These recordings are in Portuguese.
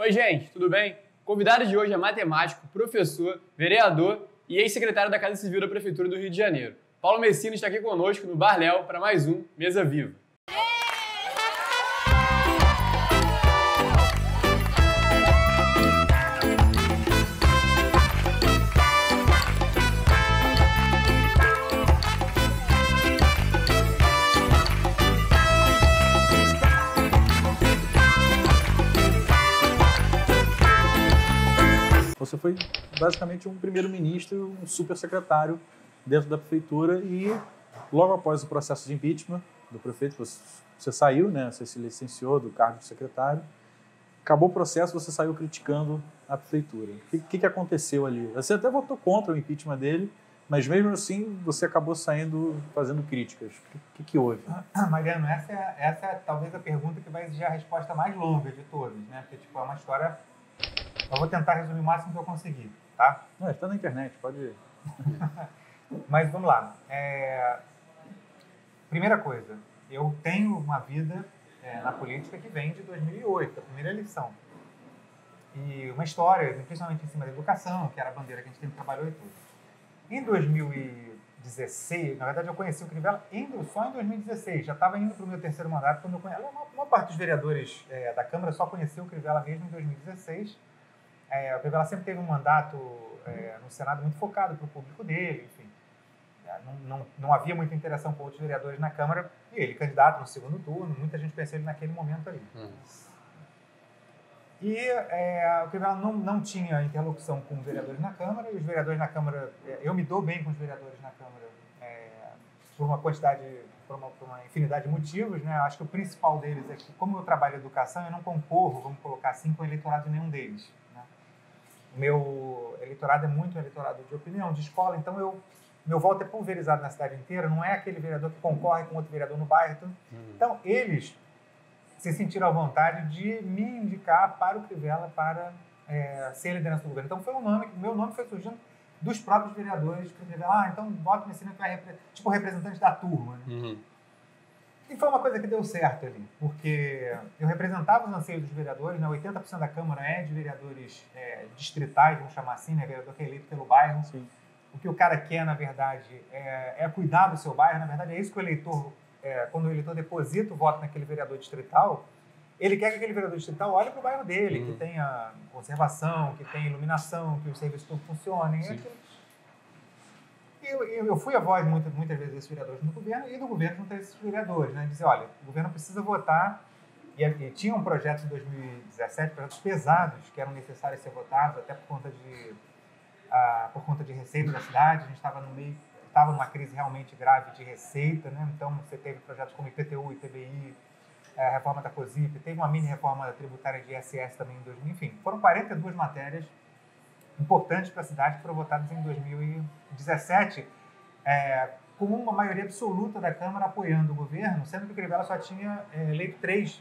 Oi, gente, tudo bem? O convidado de hoje é matemático, professor, vereador e ex-secretário da Casa Civil da Prefeitura do Rio de Janeiro. Paulo Messina está aqui conosco no Bar Léo para mais um Mesa Viva. Você foi basicamente um primeiro-ministro, um super-secretário dentro da prefeitura e logo após o processo de impeachment do prefeito, você saiu, né? Você se licenciou do cargo de secretário, acabou o processo, você saiu criticando a prefeitura. O que aconteceu ali? Você até votou contra o impeachment dele, mas mesmo assim você acabou saindo fazendo críticas. O que houve? Mariano, essa é talvez a pergunta que vai exigir a resposta mais longa de todas, né? Porque é uma história... Eu vou tentar resumir o máximo que eu conseguir, tá? Não, está na internet, pode ir. Mas vamos lá. Primeira coisa, eu tenho uma vida na política que vem de 2008, a primeira eleição. E uma história, principalmente em cima da educação, que era a bandeira que a gente sempre trabalhou e tudo. Em 2016, na verdade eu conheci o Crivella só em 2016, já estava indo para o meu terceiro mandato, quando eu conheci. Uma parte dos vereadores da Câmara só conheceu o Crivella mesmo em 2016. O Crivella sempre teve um mandato no Senado muito focado para o público dele, enfim. Não havia muita interação com outros vereadores na Câmara, e ele, candidato no segundo turno, muita gente conheceu ele naquele momento ali. E o Crivella não tinha interlocução com os vereadores na Câmara, e os vereadores na Câmara, eu me dou bem com os vereadores na Câmara por uma infinidade de motivos, né? Acho que o principal deles é que, como eu trabalho em educação, eu não concorro, vamos colocar assim, com o eleitorado de nenhum deles. O meu eleitorado é muito eleitorado de opinião, de escola, então meu voto é pulverizado na cidade inteira, não é aquele vereador que concorre com outro vereador no bairro. Então, eles se sentiram à vontade de me indicar para o Crivella para ser liderança do governo. Então, meu nome foi surgindo dos próprios vereadores que o Crivella, então, bota o Messina que vai tipo representante da turma. Né? E foi uma coisa que deu certo ali, porque eu representava os anseios dos vereadores, né? 80% da Câmara é de vereadores distritais, vamos chamar assim, né? Vereador que é eleito pelo bairro. Sim. O que o cara quer, na verdade, é cuidar do seu bairro. Na verdade, é isso que o eleitor, quando o eleitor deposita o voto naquele vereador distrital, ele quer que aquele vereador distrital olhe para o bairro dele, que tenha conservação, que tenha iluminação, que os serviços todos funcionem. Eu fui a voz muitas vezes desses vereadores no governo e do governo junto a esses vereadores, né? Dizer, olha, o governo precisa votar, e tinha um projeto em 2017, projetos pesados que eram necessários ser votados, até por conta de receita da cidade. A gente estava numa crise realmente grave de receita, né? Então você teve projetos como IPTU, ITBI, a reforma da COSIP, teve uma mini reforma tributária de ISS também em 2000, enfim, foram 42 matérias importantes para a cidade que foram votadas em 2017, com uma maioria absoluta da Câmara apoiando o governo, sendo que o Crivella só tinha eleito 3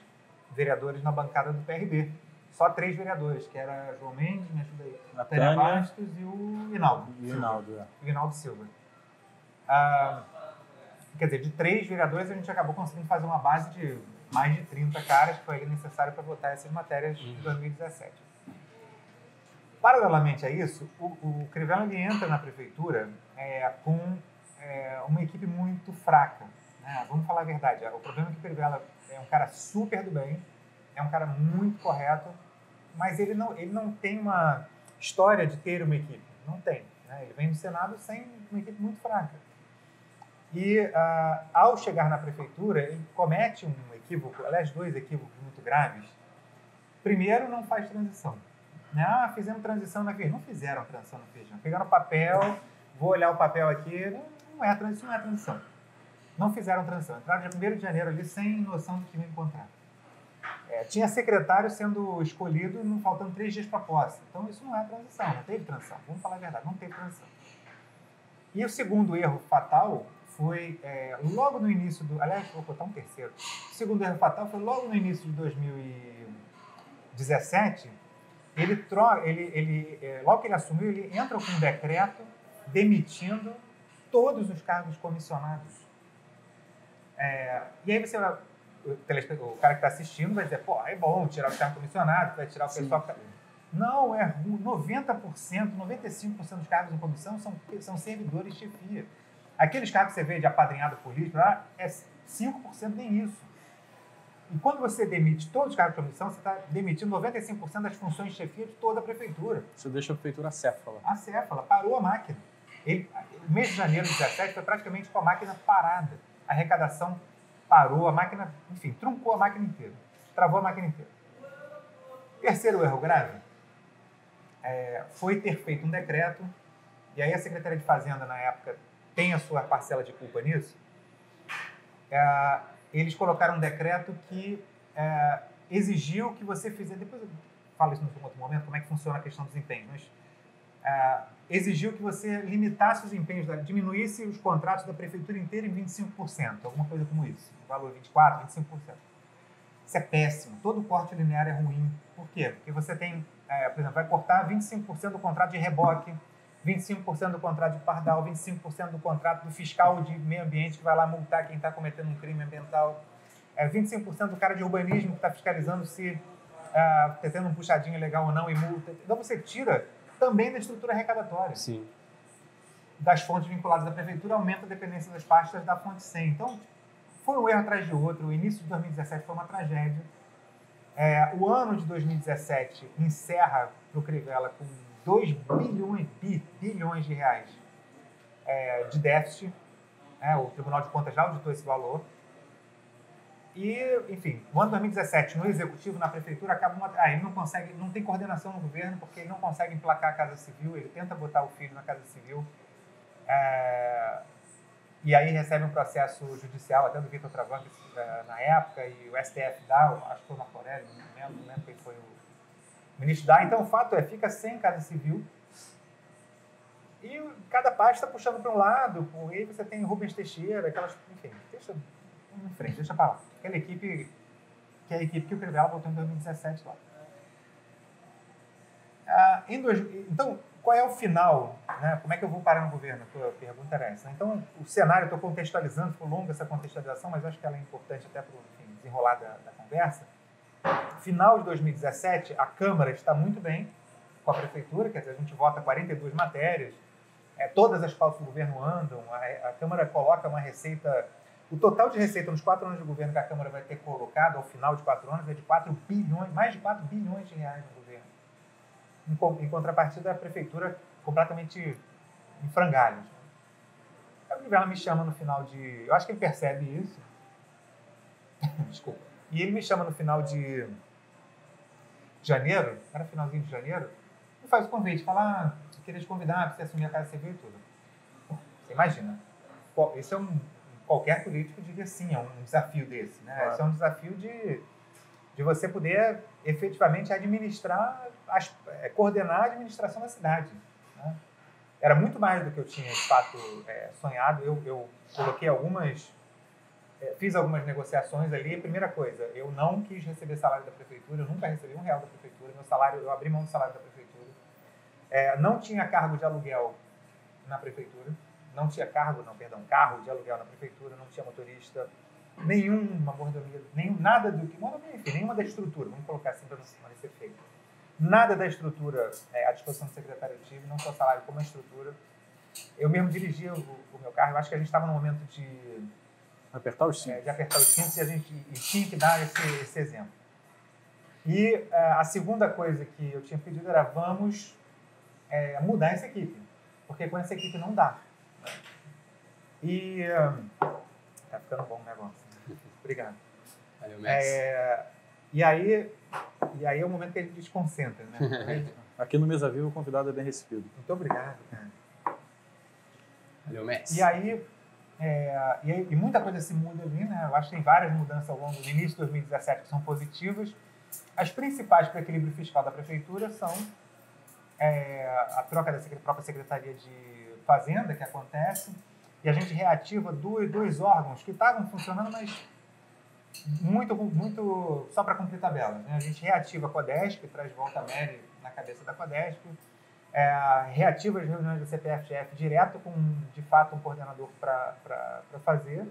vereadores na bancada do PRB. Só 3 vereadores, que era João Mendes, me ajuda aí, a Tânia Bastos e o Hinaldo Silva. Quer dizer, de 3 vereadores a gente acabou conseguindo fazer uma base de mais de 30 caras, que foi necessário para votar essas matérias de 2017. Paralelamente a isso, o Crivella ele entra na prefeitura com uma equipe muito fraca. Né? Vamos falar a verdade. O problema é que o Crivella é um cara super do bem, é um cara muito correto, mas ele não tem uma história de ter uma equipe. Não tem. Né? Ele vem do Senado sem uma equipe muito fraca. E ao chegar na prefeitura, ele comete um equívoco, aliás, 2 equívocos muito graves. Primeiro, não faz transição. Fizemos transição na feijão. Não fizeram transição na feijão. Pegaram papel, vou olhar o papel aqui, não é transição. Não fizeram transição. Entraram dia 1º de janeiro ali sem noção do que iam encontrar. Tinha secretário sendo escolhido faltando 3 dias para a posse. Então isso não é transição, não teve transição. Vamos falar a verdade, não teve transição. E o segundo erro fatal foi logo no início aliás, vou botar um terceiro. O segundo erro fatal foi logo no início de 2017. Logo que ele assumiu, ele entra com um decreto demitindo todos os cargos comissionados. E aí você o cara que está assistindo vai dizer, pô, é bom tirar o cargo comissionado, vai tirar o pessoal que tá... Não, é 90%, 95% dos cargos em comissão são servidores de chefia. Aqueles cargos que você vê de apadrinhado político, lá, é 5% nem isso. E quando você demite todos os cargos de comissão, você está demitindo 95% das funções de chefia de toda a prefeitura. Você deixa a prefeitura acéfala. Acéfala, parou a máquina. O mês de janeiro de 2017 foi praticamente com a máquina parada. A arrecadação parou, a máquina, enfim, truncou a máquina inteira. Travou a máquina inteira. Terceiro erro grave foi ter feito um decreto, e aí a Secretaria de Fazenda, na época, tem a sua parcela de culpa nisso. Eles colocaram um decreto que exigiu que você fizesse... Depois eu falo isso em outro momento, como é que funciona a questão dos empenhos, mas exigiu que você limitasse os empenhos, diminuísse os contratos da prefeitura inteira em 25%, alguma coisa como isso, o valor 24%, 25%. Isso é péssimo, todo corte linear é ruim. Por quê? Porque você tem, por exemplo, vai cortar 25% do contrato de reboque, 25% do contrato de pardal, 25% do contrato do fiscal de meio ambiente que vai lá multar quem está cometendo um crime ambiental, 25% do cara de urbanismo que está fiscalizando se está tendo um puxadinho legal ou não e multa. Então você tira também da estrutura arrecadatória. Sim. Das fontes vinculadas à prefeitura, aumenta a dependência das pastas da fonte 100. Então, foi um erro atrás de outro. O início de 2017 foi uma tragédia. O ano de 2017 encerra para o Crivella com 2 bilhões de reais de déficit. O Tribunal de Contas já auditou esse valor. E, enfim, o ano de 2017, no Executivo, na Prefeitura, ele não consegue, não tem coordenação no governo, porque ele não consegue emplacar a Casa Civil, ele tenta botar o filho na Casa Civil, e aí recebe um processo judicial, até do Vitor Travanca na época, e o STF dá, acho que foi o Marco Aurélio, não lembro quem foi o ministro dá. Então, o fato fica sem Casa Civil, e cada pasta puxando para um lado, e aí você tem Rubens Teixeira, aquelas, enfim, deixa em frente, deixa para lá. Aquela equipe, que é a equipe que o Crivella botou em 2017 lá. Então, qual é o final? Né? Como é que eu vou parar no governo? A pergunta era essa. Então, o cenário, estou contextualizando, ficou longa essa contextualização, mas acho que ela é importante até para o desenrolar da conversa. Final de 2017, a Câmara está muito bem com a Prefeitura, quer dizer, a gente vota 42 matérias, todas as pautas do governo andam, a Câmara coloca uma receita... O total de receita nos 4 anos de governo que a Câmara vai ter colocado ao final de 4 anos é de 4 bilhões, mais de 4 bilhões de reais no governo. Em contrapartida, a Prefeitura completamente em frangalhos. Aí o Crivella me chama no final de... Eu acho que ele percebe isso. Desculpa. E ele me chama no final de janeiro, era finalzinho de janeiro, e faz o convite, fala, eu queria te convidar para você assumir a Casa Civil e tudo. Você imagina, esse é qualquer político diria sim, é um desafio desse, né? Claro. Esse é um desafio de você poder efetivamente administrar, coordenar a administração da cidade, né? Era muito mais do que eu tinha, de fato, sonhado. Eu coloquei fiz algumas negociações ali. A primeira coisa, eu não quis receber salário da prefeitura, eu nunca recebi R$1 da prefeitura. Meu salário, eu abri mão do salário da prefeitura. Não tinha cargo de aluguel na prefeitura. Não tinha carro de aluguel na prefeitura, não tinha motorista, nenhuma mordomia, nada do que... Mordomia, enfim, nenhuma da estrutura, vamos colocar assim para não ser feito. Nada da estrutura à disposição do secretário eu tive, não só salário como a estrutura. Eu mesmo dirigia o meu carro, eu acho que a gente estava no momento de... Apertar os cintos. De apertar os cintos e a gente tinha que dar esse exemplo. E a segunda coisa que eu tinha pedido era vamos mudar essa equipe, porque com essa equipe não dá. E tá ficando bom o negócio. Obrigado. Valeu, Messi. E aí é o momento que a gente desconcentra, né? Aqui no Mesa Viva o convidado é bem recebido. Muito obrigado, cara. Valeu, Messi. E aí muita coisa se muda ali, né? Eu acho que tem várias mudanças ao longo do início de 2017 que são positivas. As principais para o equilíbrio fiscal da prefeitura são a troca da própria Secretaria de Fazenda, que acontece, e a gente reativa dois órgãos que estavam funcionando, mas muito só para cumprir tabela, né? A gente reativa a Codesp, traz de volta a Mary na cabeça da Codesp, reativa as reuniões do CPF-GF direto com, de fato, um coordenador para fazer,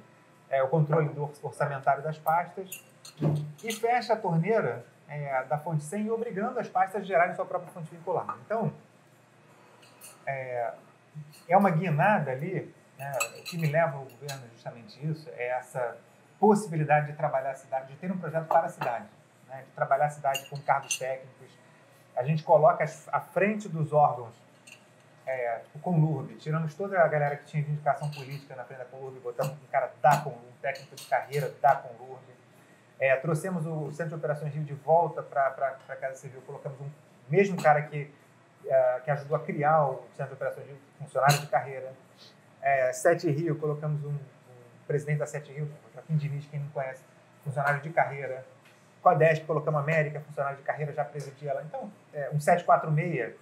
o controle do orçamentário das pastas e fecha a torneira da fonte 100, obrigando as pastas a gerarem sua própria fonte vincular. Então, é uma guinada ali, né? O que me leva ao governo é justamente isso, é essa possibilidade de trabalhar a cidade, de ter um projeto para a cidade, né? De trabalhar a cidade com cargos técnicos. A gente coloca à frente dos órgãos tipo Conlurb, tiramos toda a galera que tinha de indicação política na frente da Conlurb, botamos um cara da Conlurb, um técnico de carreira da Conlurb. Trouxemos o Centro de Operações Rio de volta para a Casa Civil, colocamos um mesmo cara que ajudou a criar o Centro de Operações Rio, funcionário de carreira. Sete Rio, colocamos um presidente da Sete Rio, Joaquim Diniz, quem não conhece, funcionário de carreira. Codesp, colocamos América, funcionário de carreira, já presidia ela. Então, um 746,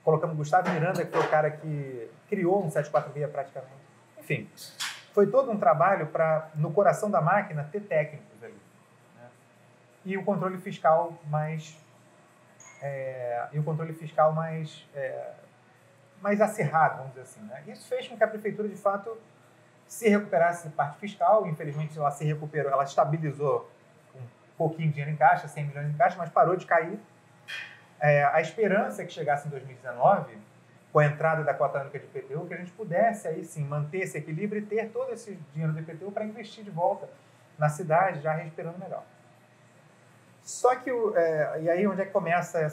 colocamos Gustavo Miranda, que foi o cara que criou um 746 praticamente. Enfim, foi todo um trabalho para, no coração da máquina, ter técnicos ali. Né? E o controle fiscal mais acirrado, vamos dizer assim. Né? Isso fez com que a prefeitura, de fato, se recuperasse a parte fiscal. Infelizmente, ela se recuperou, ela estabilizou um pouquinho de dinheiro em caixa, 100 milhões em caixa, mas parou de cair. A esperança é que chegasse em 2019, com a entrada da cota única de IPTU, que a gente pudesse, aí sim, manter esse equilíbrio e ter todo esse dinheiro do IPTU para investir de volta na cidade, já respirando melhor. Só que, e aí onde é que começa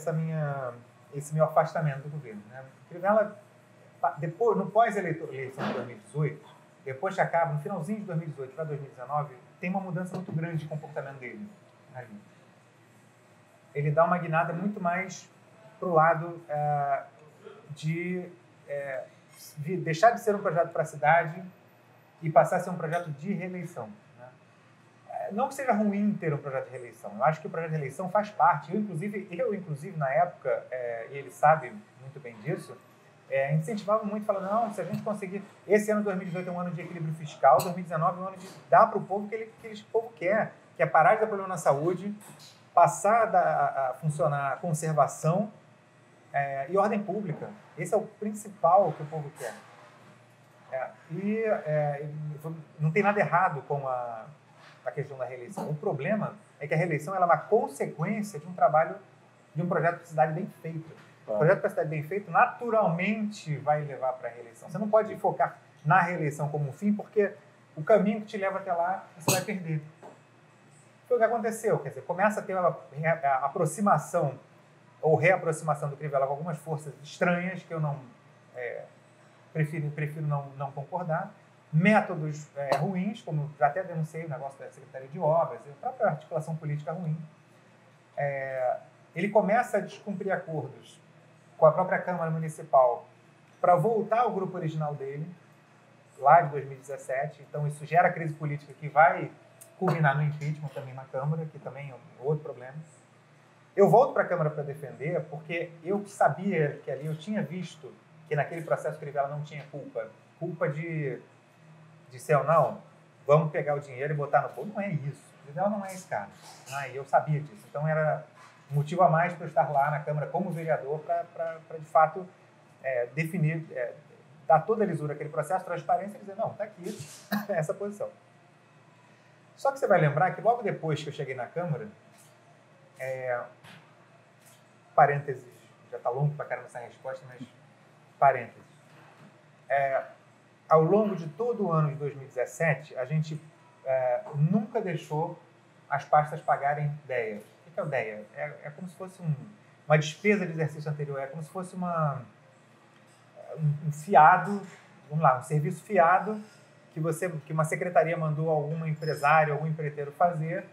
esse meu afastamento do governo? Né? Crivella, depois, no pós-eleição de 2018, depois que acaba, no finalzinho de 2018 para 2019, tem uma mudança muito grande de comportamento dele. Ali. Ele dá uma guinada muito mais para o lado de deixar de ser um projeto para a cidade e passar a ser um projeto de reeleição. Né? Não que seja ruim ter um projeto de reeleição. Eu acho que o projeto de reeleição faz parte. Eu, inclusive na época, e ele sabe muito bem disso, incentivava muito, falando, não, se a gente conseguir... Esse ano, 2018, é um ano de equilíbrio fiscal, 2019 é um ano de dar para o povo o que o povo quer, que é parar de dar problema na saúde, passar a funcionar a conservação e ordem pública. Esse é o principal que o povo quer. Não tem nada errado com a questão da reeleição. O problema é que a reeleição ela é uma consequência de um trabalho, de um projeto de cidade bem feito. O projeto de cidade bem feito naturalmente vai levar para a reeleição. Você não pode focar na reeleição como um fim, porque o caminho que te leva até lá, você vai perder. Foi o que aconteceu, quer dizer, começa a ter uma aproximação ou reaproximação do Crivella com algumas forças estranhas que eu não prefiro não concordar, métodos ruins, como já até denunciei o negócio da Secretaria de Obras, e a própria articulação política ruim. Ele começa a descumprir acordos com a própria Câmara Municipal para voltar ao grupo original dele, lá de 2017, então isso gera crise política que vai culminar no impeachment também na Câmara, que também é um outro problema. Eu volto para a Câmara para defender, porque eu sabia que ali, eu tinha visto que naquele processo Crivella não tinha culpa de ser ou não, vamos pegar o dinheiro e botar no bolso. Não é isso, Crivella não é esse cara. E eu sabia disso, então era motivo a mais para eu estar lá na Câmara como vereador para de fato, definir, dar toda a lisura àquele processo, transparência e dizer, não, está aqui essa posição. Só que você vai lembrar que logo depois que eu cheguei na Câmara, parênteses, já está longo para caramba essa resposta, mas parênteses. Ao longo de todo o ano de 2017, a gente nunca deixou as pastas pagarem DEA. O que é o DEA? É como se fosse uma despesa de exercício anterior, é como se fosse um fiado, vamos lá, um serviço fiado que uma secretaria mandou algum empresário, algum empreiteiro fazer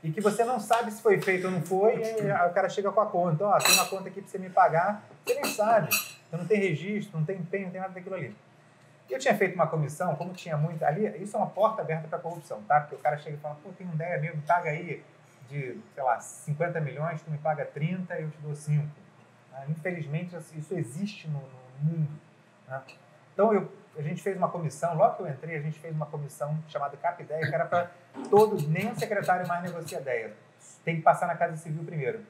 e que você não sabe se foi feito ou não foi, e aí o cara chega com a conta, tem uma conta aqui para você me pagar, você nem sabe, você não tem registro, não tem empenho, não tem nada daquilo ali. Eu tinha feito uma comissão, como tinha muito ali, isso é uma porta aberta para corrupção, tá? Porque o cara chega e fala, tem uma ideia mesmo, paga aí de, 50 milhões, tu me paga 30 e eu te dou 5. Infelizmente, isso existe no mundo. Né? Então, a gente fez uma comissão, logo que eu entrei, a gente fez uma comissão chamada CapIdeia, que era para todos, nenhum secretário mais negocia ideia. Tem que passar na Casa Civil primeiro.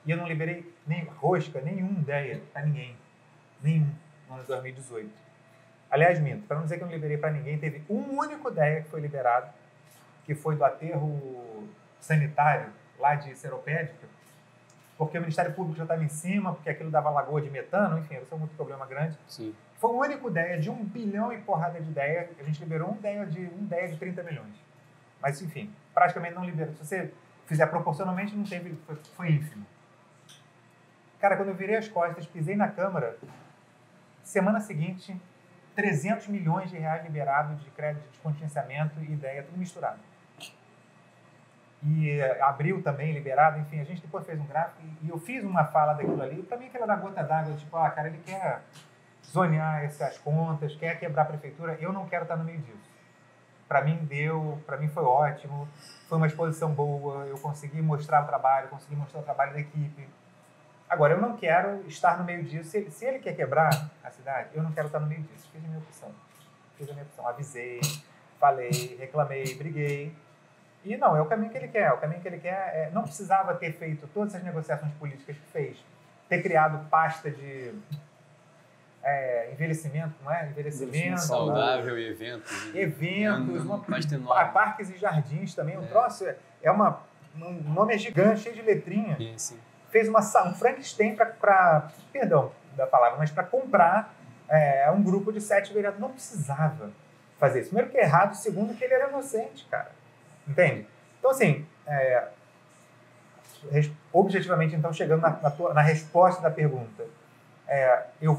E eu não liberei nenhuma ideia para ninguém. Nenhum, no ano de 2018. Aliás, minto, para não dizer que eu não liberei para ninguém, teve um único DEA que foi liberado, que foi do aterro sanitário lá de Seropédica, porque o Ministério Público já estava em cima, porque aquilo dava lagoa de metano, enfim, isso é um outro problema grande. Sim. Foi o único DEA de 1 bilhão e porrada de DEA, a gente liberou um DEA de 30 milhões. Mas, enfim, praticamente não liberou. Se você fizer proporcionalmente, não teve, foi ínfimo. Cara, quando eu virei as costas, pisei na Câmara, semana seguinte, 300 milhões de reais liberados de crédito de contingenciamento e DEA, tudo misturado. E abril também liberado, enfim, a gente depois fez um gráfico e eu fiz uma fala daquilo ali. Para mim, aquela da gota d'água, tipo, cara, ele quer zonear essas contas, quer quebrar a prefeitura, eu não quero estar no meio disso. Para mim para mim foi ótimo, foi uma exposição boa, eu consegui mostrar o trabalho da equipe. Agora, eu não quero estar no meio disso. Se ele quer quebrar a cidade, eu não quero estar no meio disso. Fiz a minha opção. Avisei, falei, reclamei, briguei. E não, é o caminho que ele quer. O caminho que ele quer não precisava ter feito todas as negociações políticas que fez, ter criado pasta de envelhecimento, não é? Envelhecimento. Saudável e eventos. Parques e jardins também. Um troço, um nome gigante, cheio de letrinha. Sim. Fez um Frankenstein perdão da palavra, mas para comprar um grupo de 7 vereadores. Não precisava fazer isso. Primeiro que é errado, segundo que ele era inocente, cara. Entende? Então, assim, objetivamente, então, chegando na resposta da pergunta,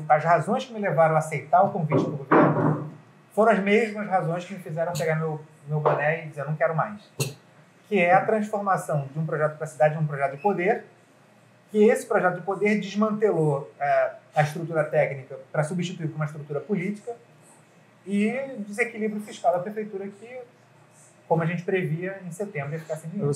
as razões que me levaram a aceitar o convite do governo foram as mesmas razões que me fizeram pegar meu boné e dizer, eu não quero mais. Que é a transformação de um projeto para a cidade em um projeto de poder, que esse projeto de poder desmantelou a estrutura técnica para substituir por uma estrutura política e desequilíbrio fiscal da prefeitura que, como a gente previa, em setembro ia ficar sem dinheiro.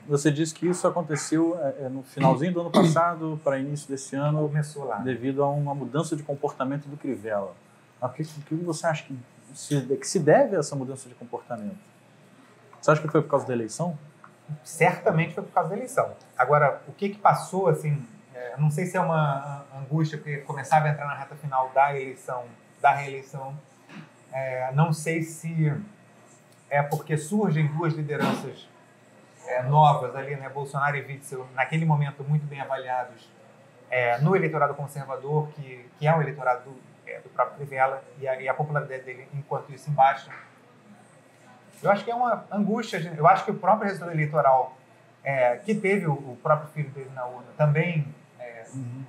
Você disse que isso aconteceu no finalzinho do ano passado para início desse ano. Começou lá. Devido a uma mudança de comportamento do Crivella. O que você acha que se deve a essa mudança de comportamento? Você acha que foi por causa da eleição? Certamente foi por causa da eleição. Agora, o que passou, assim, não sei se é uma angústia, porque começava a entrar na reta final da reeleição, não sei se é porque surgem duas lideranças novas ali, né, Bolsonaro e Witzel, naquele momento muito bem avaliados no eleitorado conservador, que é o eleitorado do próprio Crivella, e a popularidade dele, enquanto isso, em baixa. Eu acho que é uma angústia. Eu acho que o próprio resultado eleitoral, que teve o próprio filho dele na urna, também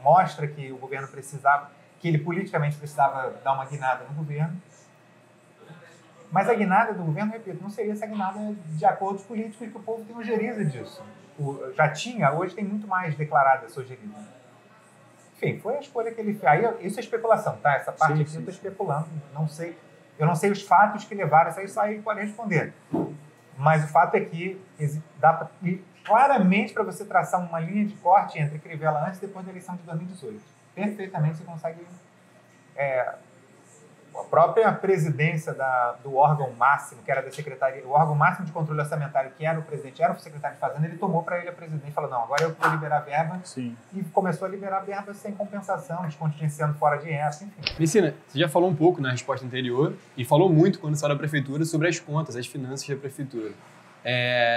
mostra que o governo precisava, que ele politicamente precisava dar uma guinada no governo. Mas a guinada do governo, repito, não seria essa guinada de acordos políticos, que o povo tem ojeriza disso. Já tinha, hoje tem muito mais declarada essa ojeriza. Enfim, foi a escolha que ele fez. Aí, isso é especulação, tá? Essa parte aqui eu estou especulando, não sei. Eu não sei os fatos que levaram isso aí pode responder. Mas o fato é que dá pra, claramente para você traçar uma linha de corte entre Crivella antes e depois da eleição de 2018. Perfeitamente você consegue... a própria presidência do órgão máximo, que era da secretaria, o órgão máximo de controle orçamentário, que era o presidente, era o secretário de Fazenda, ele tomou para ele a presidente e falou, não, agora eu vou liberar verba. Sim. E começou a liberar verba sem compensação, descontingenciando fora de época, enfim. Messina, você já falou um pouco na resposta anterior e falou muito quando saiu da prefeitura sobre as contas, as finanças da prefeitura.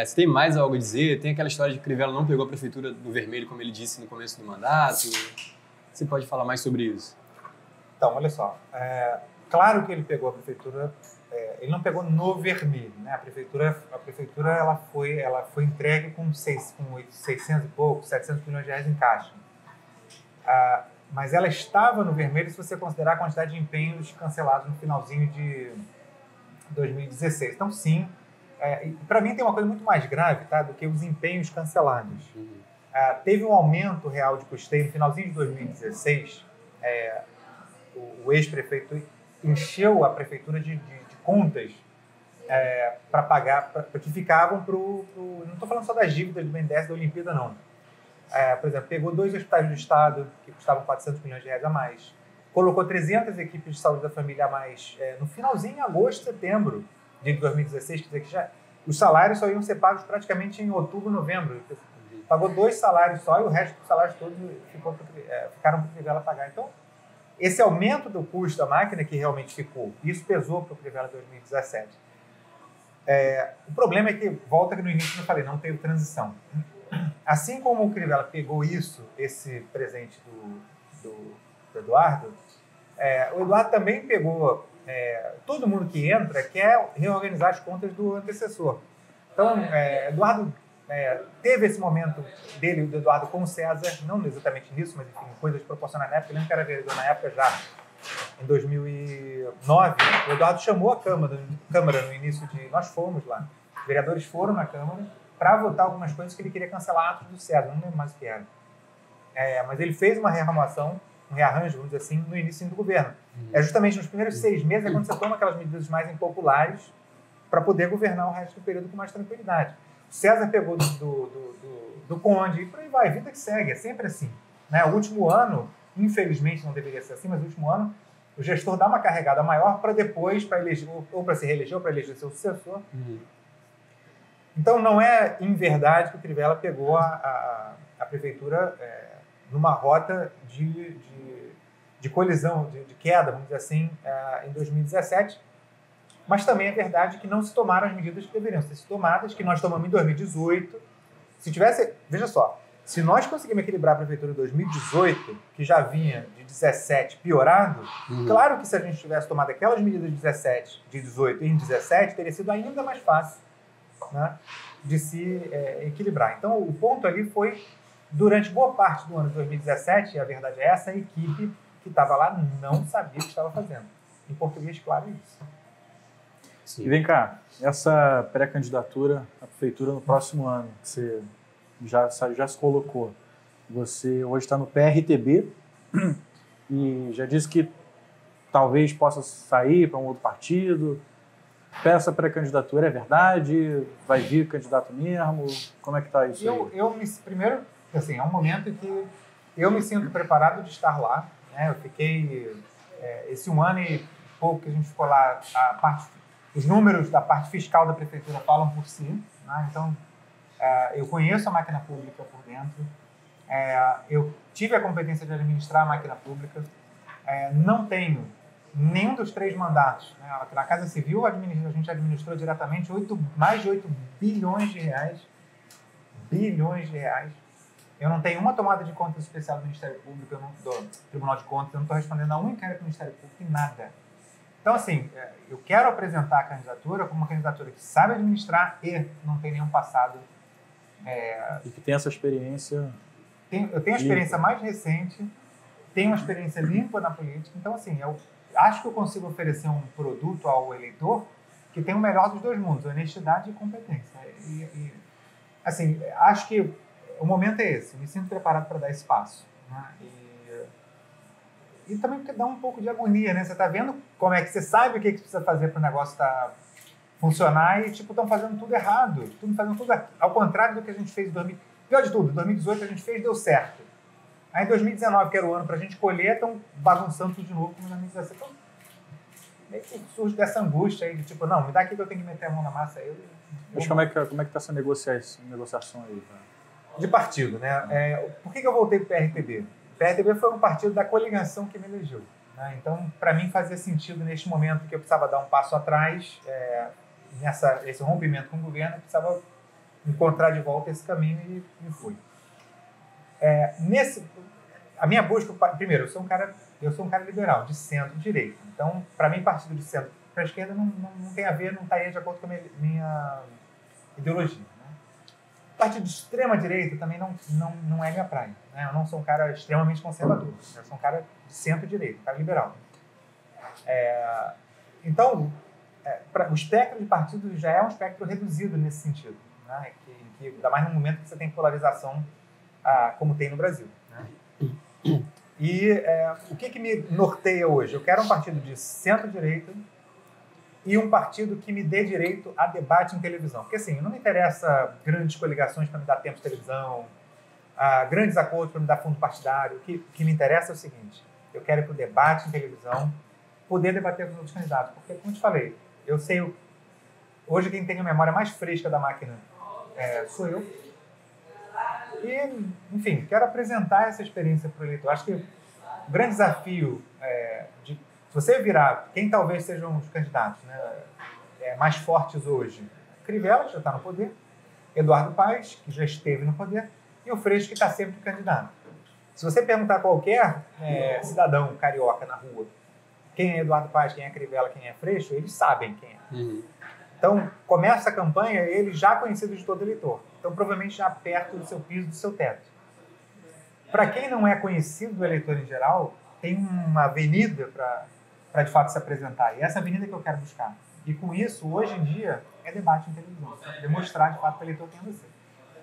Você tem mais algo a dizer? Tem aquela história de que Crivella não pegou a prefeitura no vermelho, como ele disse no começo do mandato? Você pode falar mais sobre isso? Então, olha só, claro que ele pegou a prefeitura, ele não pegou no vermelho, né? A prefeitura ela foi entregue com 600 e pouco, 700 milhões de reais em caixa. Mas ela estava no vermelho se você considerar a quantidade de empenhos cancelados no finalzinho de 2016. Então, sim, para mim tem uma coisa muito mais grave, tá, do que os empenhos cancelados. Teve um aumento real de custeio no finalzinho de 2016, o ex-prefeito encheu a prefeitura de contas para pagar, que ficavam não estou falando só das dívidas do BNDES da Olimpíada, não. Por exemplo, pegou 2 hospitais do Estado, que custavam 400 milhões de reais a mais, colocou 300 equipes de saúde da família a mais no finalzinho, em agosto, setembro de 2016, quer dizer que já os salários só iam ser pagos praticamente em outubro, novembro. Pagou 2 salários só e o resto dos salários todos ficaram para o Crivella pagar. Então, esse aumento do custo da máquina que realmente ficou, isso pesou para o Crivella 2017. O problema é que, volta que no início eu falei, não teve transição. Assim como o Crivella pegou esse presente do Eduardo, o Eduardo também pegou, todo mundo que entra quer reorganizar as contas do antecessor. Então, Eduardo teve esse momento do Eduardo com o César, não exatamente nisso, mas enfim, coisas proporcionais na época. Eu lembro que era vereador na época já, em 2009, o Eduardo chamou a Câmara no início de... Nós fomos lá, os vereadores foram na Câmara para votar algumas coisas que ele queria cancelar atos do César, não lembro mais o que era. Mas ele fez uma rearrumação, um rearranjo, vamos dizer assim, no início do governo. Justamente nos primeiros 6 meses quando você toma aquelas medidas mais impopulares para poder governar o resto do período com mais tranquilidade. O César pegou do Conde e por aí vai, vida que segue, é sempre assim. Né? O último ano, infelizmente não deveria ser assim, mas o último ano o gestor dá uma carregada maior para depois, para eleger, ou para se reeleger, ou para eleger seu sucessor. Então não é em verdade que o Crivella pegou a prefeitura numa rota de colisão, de queda, vamos dizer assim, em 2017. Mas também é verdade que não se tomaram as medidas que deveriam ser tomadas, que nós tomamos em 2018. Se tivesse, veja só, se nós conseguimos equilibrar a prefeitura em 2018, que já vinha de 17 piorado, claro que se a gente tivesse tomado aquelas medidas de 18 e em 17, teria sido ainda mais fácil, né, de se equilibrar. Então, o ponto ali foi, durante boa parte do ano de 2017, e a verdade é essa, a equipe que estava lá não sabia o que estava fazendo. Em português, claro, é isso. Sim. E vem cá, essa pré-candidatura à prefeitura no próximo ano, que você já se colocou, você hoje está no PRTB e já disse que talvez possa sair para um outro partido. Essa pré-candidatura é verdade? Vai vir candidato mesmo? Como é que está isso aí? Primeiro, assim, é um momento em que eu me sinto preparado de estar lá. Né? Eu fiquei, esse 1 ano e pouco que a gente ficou lá, os números da parte fiscal da prefeitura falam por si. Né? Então, eu conheço a máquina pública por dentro. Eu tive a competência de administrar a máquina pública. Não tenho nenhum dos 3 mandatos. Né? Na Casa Civil, a gente administrou diretamente mais de 8 bilhões de reais. Bilhões de reais. Eu não tenho uma tomada de contas especial do Ministério Público, do Tribunal de Contas, eu não estou respondendo a um inquérito do Ministério Público e nada. Então, assim, eu quero apresentar a candidatura como uma candidatura que sabe administrar e não tem nenhum passado. E que tem essa experiência. Eu tenho a experiência mais recente, tenho uma experiência limpa na política. Então, assim, eu acho que eu consigo oferecer um produto ao eleitor que tem o melhor dos 2 mundos, honestidade e competência. Assim, acho que o momento é esse. Me sinto preparado para dar esse passo. Né? E também porque dá um pouco de agonia, né? Você está vendo como é que você sabe o que precisa fazer para o negócio funcionar e, tipo, estão fazendo tudo errado. Fazendo tudo ao contrário do que a gente fez em 2018. Pior de tudo, em 2018 a gente fez, deu certo. Aí em 2019, que era o ano para a gente colher, estão bagunçando tudo de novo como em 2017. Então, meio que surge dessa angústia aí de, tipo, não, me dá aqui que eu tenho que meter a mão na massa. Mas como é que está essa negociação aí? Cara? De partido, né? Por que eu voltei para o PRTB? O PRTB foi um partido da coligação que me elegeu. Né? Então, para mim, fazia sentido neste momento que eu precisava dar um passo atrás, esse rompimento com o governo, eu precisava encontrar de volta esse caminho e fui. A minha busca, primeiro, eu sou um cara liberal, de centro-direita. Então, para mim, partido de centro para a esquerda não tem a ver, não está aí de acordo com a minha ideologia. Partido de extrema-direita também não é minha praia. Né? Eu não sou um cara extremamente conservador. Eu sou um cara de centro-direita, um cara liberal. Então, o espectro de partidos já é um espectro reduzido nesse sentido. Né? Que ainda mais no momento que você tem polarização como tem no Brasil. Né? E o que me norteia hoje? Eu quero um partido de centro-direita e um partido que me dê direito a debate em televisão. Porque, assim, não me interessa grandes coligações para me dar tempo de televisão, grandes acordos para me dar fundo partidário. O que me interessa é o seguinte, eu quero ir para o debate em televisão, poder debater com os outros candidatos. Porque, como eu te falei, eu sei... Hoje, quem tem a memória mais fresca da máquina sou eu. E, enfim, quero apresentar essa experiência para o eleitor. Acho que grande desafio se você virar quem talvez sejam os candidatos, né, mais fortes hoje, Crivella, que já está no poder, Eduardo Paes, que já esteve no poder, e o Freixo, que está sempre candidato. Se você perguntar a qualquer cidadão carioca na rua quem é Eduardo Paes, quem é Crivella, quem é Freixo, eles sabem quem é. Uhum. Então, começa a campanha ele já conhecido de todo eleitor. Então, provavelmente já perto do seu piso, do seu teto. Para quem não é conhecido do eleitor em geral, tem uma avenida para de fato se apresentar. E essa avenida que eu quero buscar. E com isso, hoje em dia, é debate em televisão. Demonstrar de fato que o eleitor quem é você.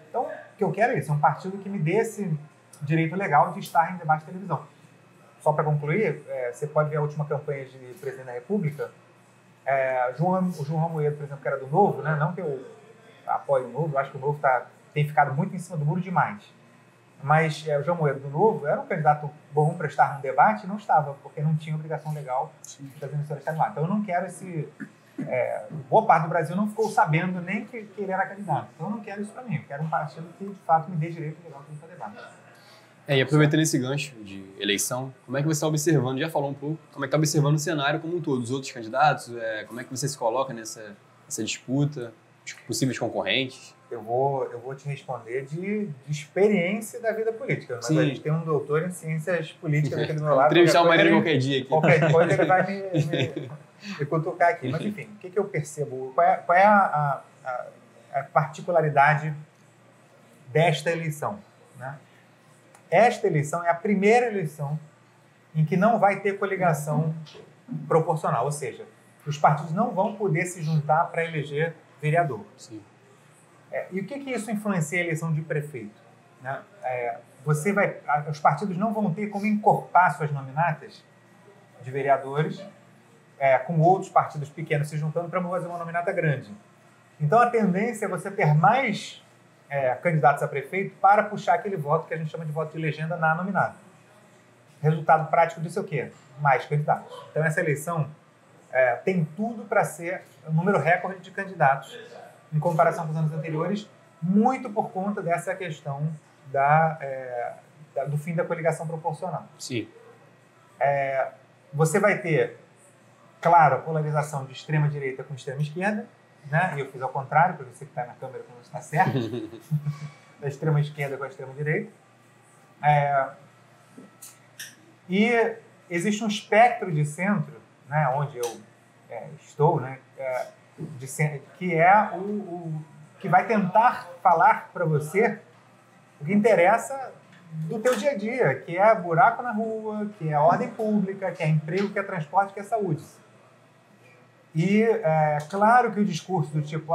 Então, o que eu quero é isso. É um partido que me dê esse direito legal de estar em debate de televisão. Só para concluir, você pode ver a última campanha de presidente da República. O João Amoedo, por exemplo, que era do Novo, né? Não que eu apoie o Novo, eu acho que o Novo tem ficado muito em cima do muro demais. Mas o João Amoedo do Novo era um candidato bom para estar no debate e não estava, porque não tinha obrigação legal das emissoras estarem lá. Então eu não quero boa parte do Brasil não ficou sabendo nem que ele era candidato. Então eu não quero isso para mim. Eu quero um partido que, de fato, me dê direito legal para debate. E aproveitando esse gancho de eleição, como é que você está observando, já falou um pouco, como é que está observando o cenário como um todo, os outros candidatos, como é que você se coloca nessa disputa, os possíveis concorrentes? Eu vou te responder de experiência da vida política, mas Sim. A gente tem um doutor em ciências políticas aqui do meu lado. Entrevistar o Marinho qualquer dia aqui. Qualquer coisa ele vai me cutucar aqui. Mas enfim, o que eu percebo? Qual é a particularidade desta eleição, né? Esta eleição é a primeira eleição em que não vai ter coligação proporcional, ou seja, os partidos não vão poder se juntar para eleger vereador. Sim. E o que isso influencia a eleição de prefeito? Né? Os partidos não vão ter como encorpar suas nominatas de vereadores com outros partidos pequenos se juntando para fazer uma nominata grande. Então, a tendência é você ter mais candidatos a prefeito para puxar aquele voto que a gente chama de voto de legenda na nominata. Resultado prático disso é o quê? Mais candidatos. Então, essa eleição tem tudo para ser um número recorde de candidatos em comparação com os anos anteriores, muito por conta dessa questão do fim da coligação proporcional. Sim. Você vai ter, claro, a polarização de extrema-direita com extrema-esquerda, né? E eu fiz ao contrário, para você que está na câmera como está certo, da extrema-esquerda com a extrema-direita. E existe um espectro de centro, né, onde eu estou, né, que é o que vai tentar falar para você o que interessa do teu dia a dia, que é buraco na rua, que é ordem pública, que é emprego, que é transporte, que é saúde. E claro que o discurso do tipo,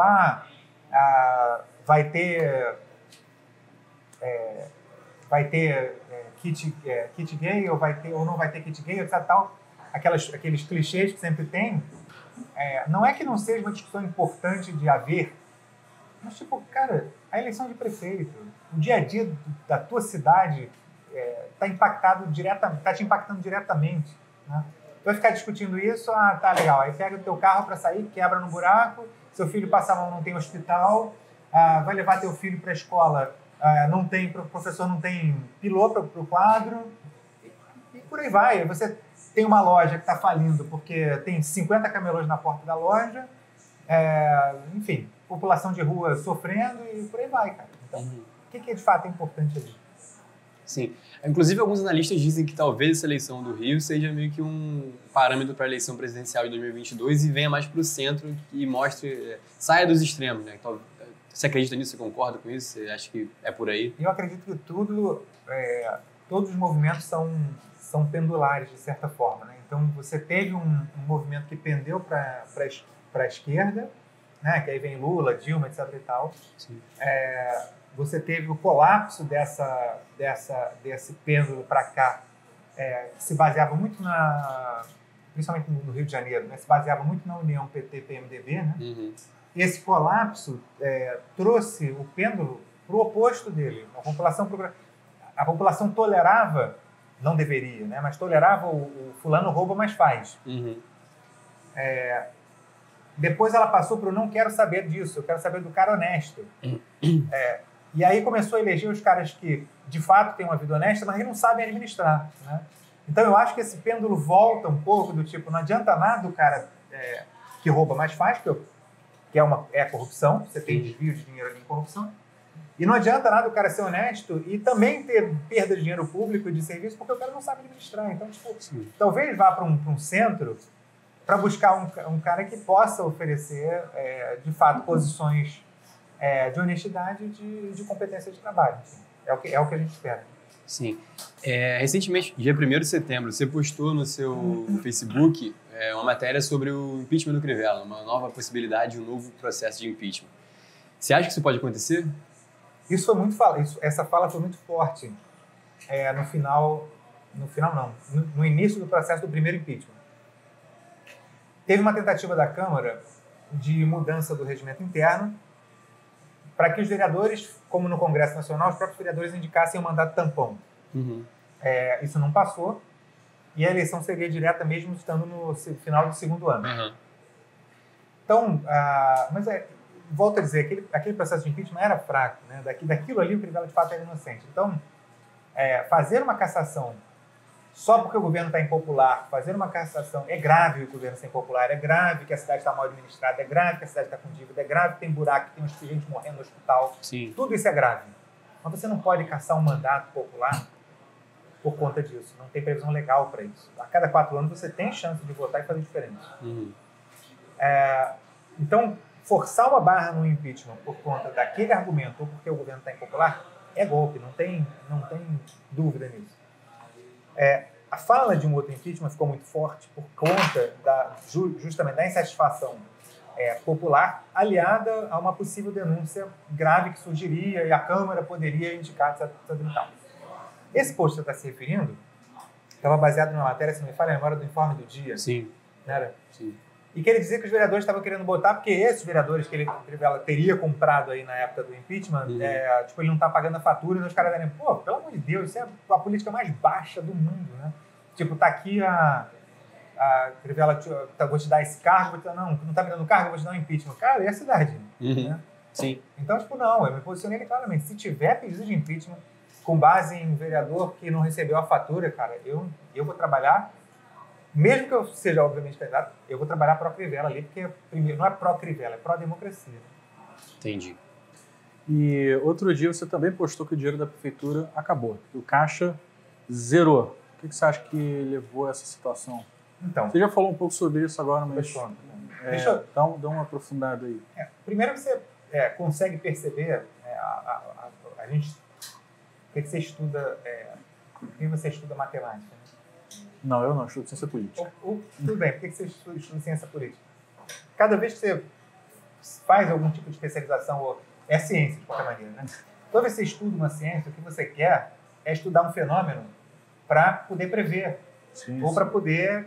vai ter kit gay, ou não vai ter kit gay, etc. Tal, aqueles clichês que sempre tem, não é que não seja uma discussão importante de haver, mas, tipo, cara, a eleição de prefeito, o dia a dia da tua cidade está te impactando diretamente, né? Tu vai ficar discutindo isso, tá legal, aí pega o teu carro para sair, quebra no buraco, seu filho passa mal, não tem hospital, vai levar teu filho para a escola, o professor não tem piloto para o quadro, e por aí vai. Você tem uma loja que está falindo porque tem 50 camelôs na porta da loja, enfim, população de rua sofrendo e por aí vai, cara. Então, o que de fato é importante ali? Sim. Inclusive, alguns analistas dizem que talvez essa eleição do Rio seja meio que um parâmetro para a eleição presidencial de 2022 e venha mais para o centro e mostre, saia dos extremos, né? Então, você acredita nisso? Você concorda com isso? Você acha que é por aí? Eu acredito que todos os movimentos são pendulares, de certa forma, né? Então, você teve um movimento que pendeu para a esquerda, né? Que aí vem Lula, Dilma, etc. e tal. Sim. Você teve o colapso desse pêndulo para cá, que se baseava muito principalmente no Rio de Janeiro, né? Se baseava muito na união PT-PMDB, né? Uhum. Esse colapso trouxe o pêndulo para o oposto dele. A população tolerava, não deveria, né? Mas tolerava o fulano rouba, mas faz. Uhum. Depois ela passou para o não quero saber disso, eu quero saber do cara honesto. E aí começou a eleger os caras que, de fato, têm uma vida honesta, mas que não sabem administrar, né? Então eu acho que esse pêndulo volta um pouco do tipo, não adianta nada o cara que rouba mais faz, que é corrupção, você tem desvio de dinheiro ali em corrupção. E não adianta nada o cara ser honesto e também ter perda de dinheiro público e de serviço, porque o cara não sabe administrar. Então, tipo, talvez vá para um centro para buscar um cara que possa oferecer, de fato, posições de honestidade e de competência de trabalho. Assim. É o que a gente espera. Sim. Recentemente, dia 1º de setembro, você postou no seu Facebook uma matéria sobre o impeachment do Crivella, uma nova possibilidade, um novo processo de impeachment. Você acha que isso pode acontecer? Isso foi muito essa fala foi muito forte no início do processo do primeiro impeachment. Teve uma tentativa da Câmara de mudança do regimento interno para que os vereadores, como no Congresso Nacional, os próprios vereadores indicassem o mandato tampão. Uhum. Isso não passou e a eleição seria direta mesmo estando no final do segundo ano. Uhum. Então, volto a dizer, aquele processo de impeachment era fraco, né? Daquilo ali o Crivella de fato era inocente. Então, fazer uma cassação só porque o governo está impopular, fazer uma cassação, é grave o governo ser impopular, é grave que a cidade está mal administrada, é grave que a cidade está com dívida, é grave que tem buraco, que tem gente morrendo no hospital. Sim. Tudo isso é grave. Mas você não pode caçar um mandato popular por conta disso. Não tem previsão legal para isso. A cada 4 anos você tem chance de votar e fazer diferente. Uhum. Então, forçar uma barra no impeachment por conta daquele argumento ou porque o governo está impopular é golpe, não tem dúvida nisso. A fala de um outro impeachment ficou muito forte por conta justamente da insatisfação popular, aliada a uma possível denúncia grave que surgiria e a Câmara poderia indicar, etc. Esse post que você está se referindo estava baseado numa matéria, se não me falha a memória, do Informe do Dia. Sim. Não era? Sim. E que ele dizia que os vereadores estavam querendo botar, porque esses vereadores que ele teria comprado aí na época do impeachment, ele não está pagando a fatura, e os caras dizem, pô, pelo amor de Deus, isso é a política mais baixa do mundo, né? Tipo, tá aqui a Crivella, vou te dar esse cargo, não tá me dando cargo, vou te dar um impeachment. Cara, e a cidade? Uhum. Né? Sim. Então, tipo, não, eu me posicionei claramente. Se tiver pedido de impeachment com base em vereador que não recebeu a fatura, cara, eu vou trabalhar. Mesmo que eu seja, obviamente, candidato, eu vou trabalhar pró-Crivella ali, porque, primeiro, não é pró-Crivella, é pró-democracia. Entendi. E outro dia você também postou que o dinheiro da prefeitura acabou. O caixa zerou. O que você acha que levou a essa situação? Então, você já falou um pouco sobre isso agora, mas dá uma aprofundada aí. Primeiro que você consegue perceber a gente... Por que você estuda... por que você estuda matemática? Né? Não, eu não, estudo ciência política. Tudo bem, por que você estuda ciência política? Cada vez que você faz algum tipo de especialização, é ciência de qualquer maneira, né? Toda vez que você estuda uma ciência, o que você quer é estudar um fenômeno para poder prever. Sim, ou para poder,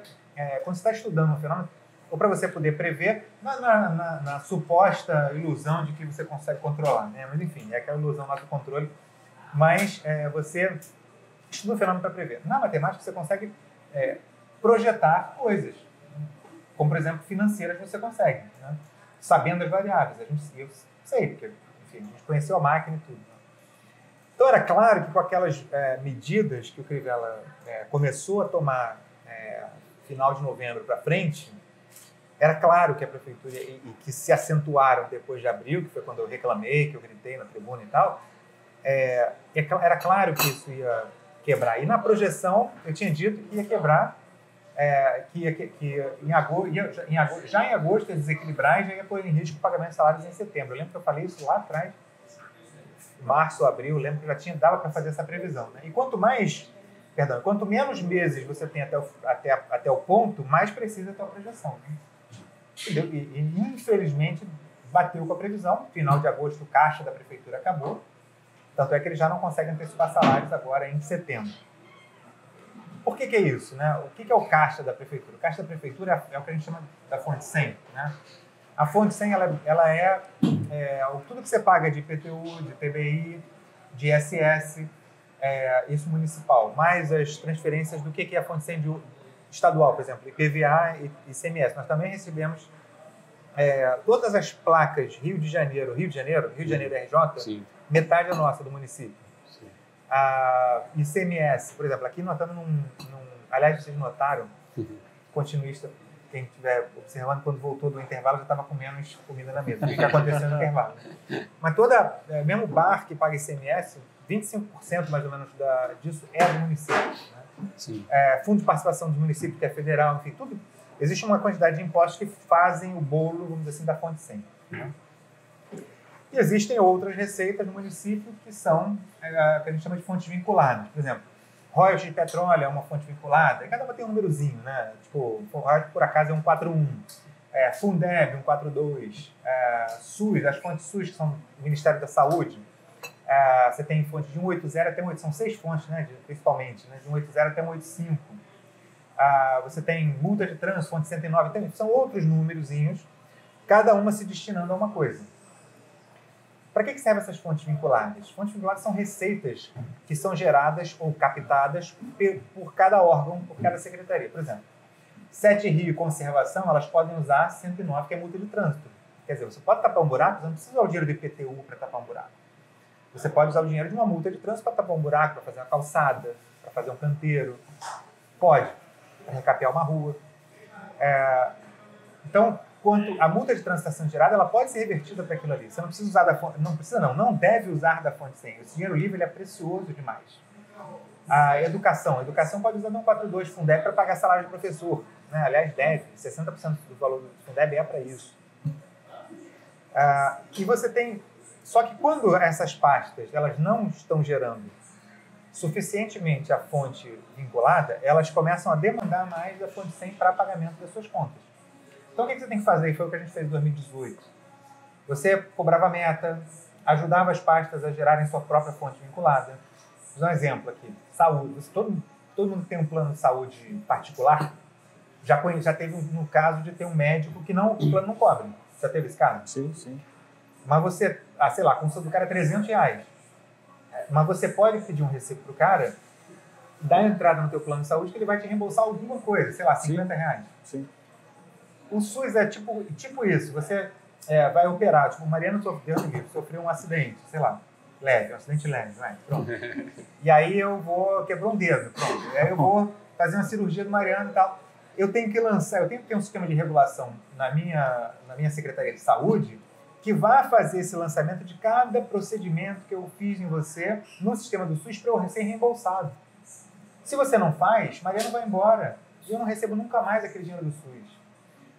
quando você está estudando um fenômeno, ou para você poder prever na suposta ilusão de que você consegue controlar, né? Mas enfim, é aquela ilusão lá do controle. Mas você estuda um fenômeno para prever. Na matemática você consegue projetar coisas, como por exemplo financeiras você consegue, né? Sabendo as variáveis. Eu sei, porque enfim, a gente conheceu a máquina e tudo. Né? Então era claro que com aquelas medidas que o Crivella começou a tomar final de novembro para frente, era claro que a prefeitura, e que se acentuaram depois de abril, que foi quando eu reclamei, que eu gritei na tribuna e tal, era claro que isso ia quebrar. E na projeção, eu tinha dito que ia quebrar, já em agosto ia desequilibrar e já ia pôr em risco o pagamento de salários em setembro. Eu lembro que eu falei isso lá atrás, março, abril, eu lembro que dava para fazer essa previsão. Né? E quanto menos meses você tem até o ponto, mais precisa a tua projeção. Né? E infelizmente bateu com a previsão. Final de agosto, o caixa da prefeitura acabou. Tanto é que eles já não conseguem antecipar salários agora em setembro. Por que é isso? Né? O que é o caixa da prefeitura? O caixa da prefeitura é o que a gente chama da fonte 100. Né? A fonte 100 ela é tudo que você paga de IPTU, de TBI, de ISS, isso municipal, mais as transferências do que é a fonte 100 estadual, por exemplo, IPVA e ICMS. Nós também recebemos todas as placas Rio de Janeiro RJ, sim, metade é nossa, do município. Sim. A ICMS, por exemplo, aqui nós estamos Aliás, vocês notaram, continuista, quem estiver observando, quando voltou do intervalo, já estava com menos comida na mesa. O que aconteceu no intervalo? Mas mesmo bar que paga ICMS, 25% mais ou menos disso é do município. Né? Sim. Fundo de participação do município, que é federal, enfim, tudo. Existe uma quantidade de impostos que fazem o bolo, vamos dizer assim, da fonte 100. Né? E existem outras receitas no município que são, que a gente chama de fontes vinculadas. Por exemplo, royalties de petróleo é uma fonte vinculada, e cada uma tem um númerozinho, né? Tipo, o royalties por acaso é 141, Fundeb 142, SUS, as fontes SUS, que são do Ministério da Saúde, você tem fonte de 180 até 185, são 6 fontes, né, principalmente, né, de 180 até 185. Você tem multa de trânsito, fonte 109, então, são outros númerozinhos, cada uma se destinando a uma coisa. Para que servem essas fontes vinculadas? Fontes vinculadas são receitas que são geradas ou captadas por cada órgão, por cada secretaria. Por exemplo, Sete Rio e Conservação, elas podem usar 109, que é multa de trânsito. Quer dizer, você pode tapar um buraco, você não precisa usar o dinheiro do IPTU para tapar um buraco. Você pode usar o dinheiro de uma multa de trânsito para tapar um buraco, para fazer uma calçada, para fazer um canteiro. Pode, para recapear uma rua. Então, quando a multa de trânsito está sendo gerada, ela pode ser revertida para aquilo ali. Você não precisa usar da fonte, não deve usar da fonte 100. Esse dinheiro livre ele é precioso demais. A educação pode usar do 142 Fundeb para pagar salário de professor. Né? Aliás, deve, 60% do valor do Fundeb é para isso. E você tem... Só que quando essas pastas elas não estão gerando suficientemente a fonte vinculada, elas começam a demandar mais da fonte 100 para pagamento das suas contas. Então, o que você tem que fazer? Foi o que a gente fez em 2018. Você cobrava meta, ajudava as pastas a gerarem sua própria fonte vinculada. Vou dar um exemplo aqui. Saúde. Todo mundo que tem um plano de saúde particular já teve no caso de ter um médico que o plano não cobre. Já teve esse caso? Sim, sim. Mas você, sei lá, a consulta do cara é R$300. Mas você pode pedir um recibo pro cara, dar entrada no teu plano de saúde que ele vai te reembolsar alguma coisa, sei lá, R$50. Sim. O SUS é tipo isso. Você vai operar. Tipo, o Mariano sofreu um acidente, sei lá, leve, um acidente leve, vai, pronto. E aí quebrou um dedo, pronto. E aí eu vou fazer uma cirurgia do Mariano e tal. Eu tenho que ter um sistema de regulação na minha Secretaria de Saúde que vá fazer esse lançamento de cada procedimento que eu fiz em você no sistema do SUS para eu ser reembolsado. Se você não faz, Mariano vai embora e eu não recebo nunca mais aquele dinheiro do SUS.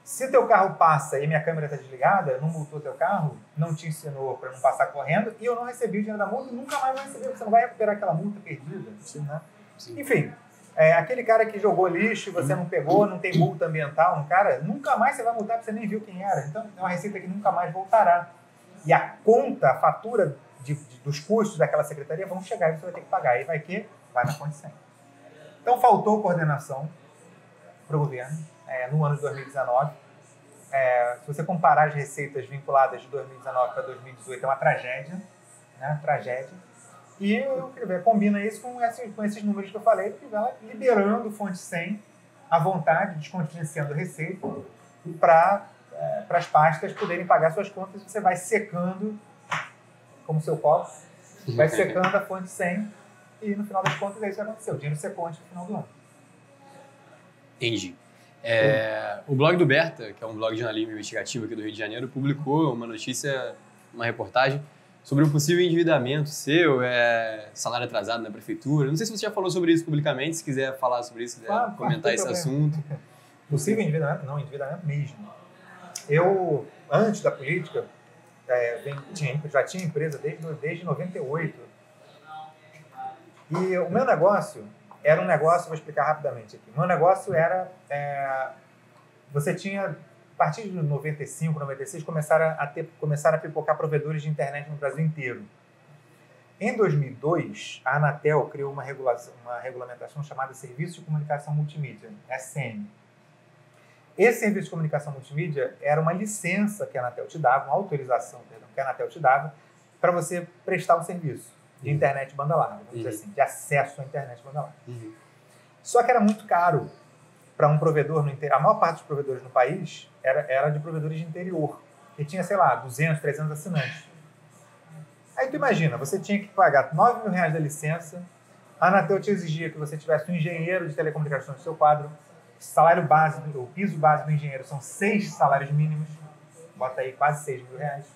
Se teu carro passa e minha câmera está desligada, não multou teu carro, não te ensinou para não passar correndo e eu não recebi o dinheiro da multa, nunca mais vai receber, você não vai recuperar aquela multa perdida. Sim. Né? Sim. Enfim, aquele cara que jogou lixo, você não pegou, não tem multa ambiental no cara, nunca mais você vai multar porque você nem viu quem era. Então, é uma receita que nunca mais voltará. E a conta, a fatura dos custos daquela secretaria vão chegar e você vai ter que pagar. Aí vai na fonte 100. Então, faltou coordenação para o governo no ano de 2019. Se você comparar as receitas vinculadas de 2019 para 2018, é uma tragédia, né? Tragédia. E eu queria ver, combina isso com esses números que eu falei, porque vai liberando fonte 100 à vontade, descontinuando receita para as pastas poderem pagar suas contas. Você vai secando, como seu copo, vai secando a fonte 100 e no final das contas é isso que vai acontecer. O dinheiro secou antes do final do ano. Entendi. O blog do Berta, que é um blog de jornalismo investigativo aqui do Rio de Janeiro, publicou uma notícia, uma reportagem sobre um possível endividamento seu, salário atrasado na prefeitura. Não sei se você já falou sobre isso publicamente, se quiser falar sobre isso, quiser comentar esse assunto. Possível endividamento? Não, endividamento mesmo. Eu, antes da política, já tinha empresa desde 98. E o meu negócio era um negócio, vou explicar rapidamente aqui. O meu negócio era, você tinha, a partir de 95, 96, começaram a pipocar provedores de internet no Brasil inteiro. Em 2002, a Anatel criou uma regulamentação chamada Serviço de Comunicação Multimídia, SM. Esse Serviço de Comunicação Multimídia era uma licença que a Anatel te dava, uma autorização, que a Anatel te dava, para você prestar um serviço de internet banda larga, vamos dizer assim, de acesso à internet banda larga. Só que era muito caro para um provedor no interior. A maior parte dos provedores no país era de provedores de interior, que tinha, sei lá, 200, 300 assinantes. Aí tu imagina, você tinha que pagar R$9.000 da licença, A Anatel te exigia que você tivesse um engenheiro de telecomunicações no seu quadro. Salário base, o piso base do engenheiro são 6 salários mínimos. Bota aí quase 6 mil reais.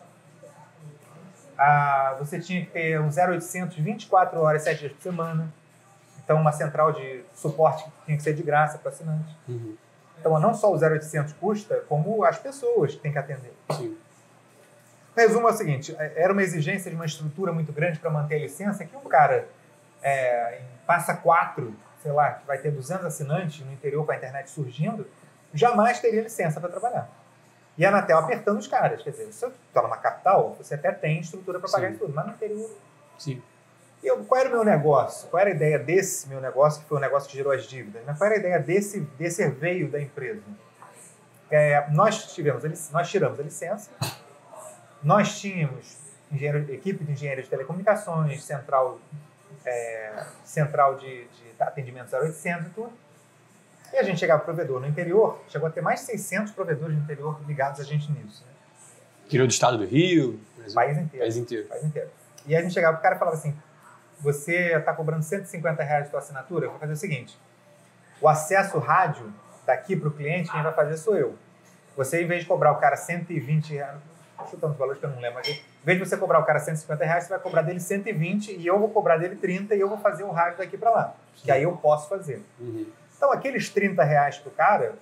Você tinha que ter um 0800 24 horas, 7 dias por semana. Então, uma central de suporte tinha que ser de graça para assinante. Uhum. Então, não só o 0800 custa, como as pessoas que tem que atender. Sim. Resumo é o seguinte, era uma exigência de uma estrutura muito grande para manter a licença, que um cara em Passa Quatro, sei lá, que vai ter 200 assinantes no interior com a internet surgindo, jamais teria licença para trabalhar. E a Anatel apertando os caras. Quer dizer, se você está numa capital, você até tem estrutura para pagar isso tudo, mas no interior... Sim. Qual era o meu negócio? Qual era a ideia desse meu negócio, que foi o negócio que gerou as dívidas? Mas qual era a ideia desse veio da empresa? Nós tiramos a licença, nós tínhamos equipe de engenheiros de telecomunicações, central de atendimento 0800 e tudo. E a gente chegava para o provedor no interior, chegou a ter mais de 600 provedores no interior ligados a gente nisso. Né? Tirou do estado do Rio? País inteiro. E a gente chegava para o cara e falava assim, você está cobrando R$150 de sua assinatura? Eu vou fazer o seguinte, o acesso rádio daqui para o cliente, quem vai fazer sou eu. Você, em vez de cobrar o cara R$120, chutando os valores que eu não lembro, mas em vez de você cobrar o cara R$150, você vai cobrar dele 120 e eu vou cobrar dele 30 e eu vou fazer o rádio daqui para lá. Que aí eu posso fazer. Uhum. Então, aqueles R$30 pro cara,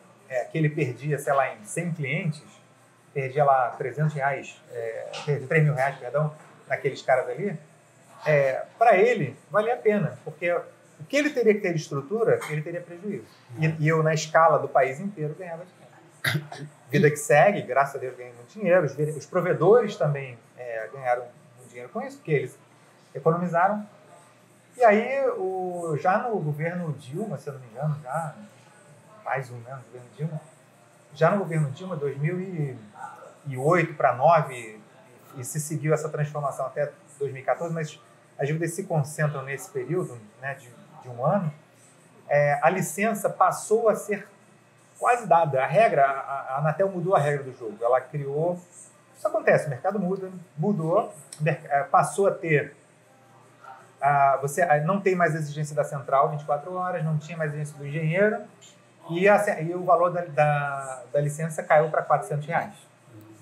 que ele perdia, sei lá, em 100 clientes, perdia lá R$300, perdia R$3.000, perdão, naqueles caras ali, para ele, valia a pena, porque o que ele teria que ter de estrutura, ele teria prejuízo. E eu, na escala do país inteiro, ganhava dinheiro. Vida que segue, graças a Deus, ganham muito dinheiro. Os provedores também ganharam muito dinheiro com isso, porque eles economizaram. E aí, já no governo Dilma, se eu não me engano, mais um, né, no governo Dilma, já no governo Dilma, 2008 para 2009, e se seguiu essa transformação até 2014, mas as dívidas se concentram nesse período, né, de um ano, a licença passou a ser quase dada. A Anatel mudou a regra do jogo. Ela criou... Isso acontece, o mercado mudou, passou a ter... você não tem mais exigência da central 24 horas, não tinha mais exigência do engenheiro, e o valor da licença caiu para R$400.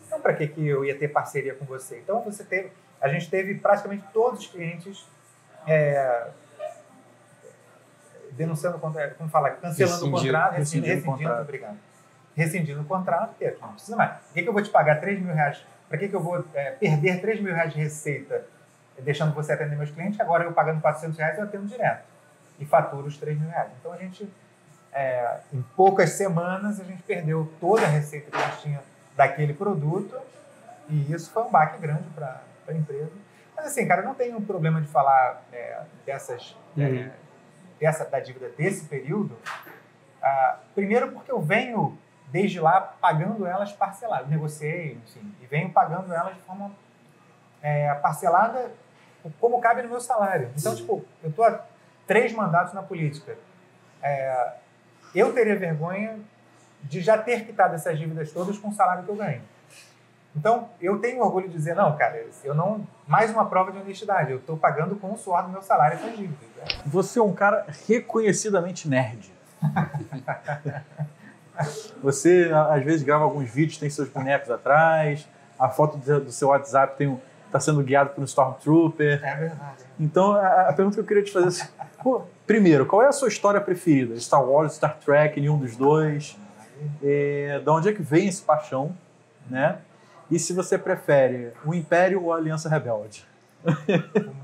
Então, para que eu ia ter parceria com você? Então, a gente teve praticamente todos os clientes denunciando, como fala, cancelando o contrato, rescindindo o contrato, porque não precisa mais. Por que eu vou te pagar R$3.000? Para que eu vou perder R$3.000 de receita deixando você atender meus clientes? Agora eu pagando R$400 eu atendo direto e faturo os R$3.000. Então, a gente, em poucas semanas, a gente perdeu toda a receita que a gente tinha daquele produto, e isso foi um baque grande para a empresa. Mas assim, cara, eu não tenho problema de falar da dívida desse período, primeiro porque eu venho desde lá pagando elas parceladas, negociei, enfim, e venho pagando elas de forma parcelada como cabe no meu salário. Então, tipo, eu estou há 3 mandatos na política. Eu teria vergonha de já ter quitado essas dívidas todas com o salário que eu ganho. Então, eu tenho orgulho de dizer, não, cara, mais uma prova de honestidade, eu estou pagando com o suor do meu salário essas dívidas. Né? Você é um cara reconhecidamente nerd. Você, às vezes, grava alguns vídeos, tem seus bonecos atrás, a foto do seu WhatsApp está sendo guiado por um Stormtrooper. É verdade. Então, a pergunta que eu queria te fazer é assim, primeiro, qual é a sua história preferida? Star Wars, Star Trek, nenhum dos dois? De onde é que vem esse paixão, né? E se você prefere o Império ou a Aliança Rebelde?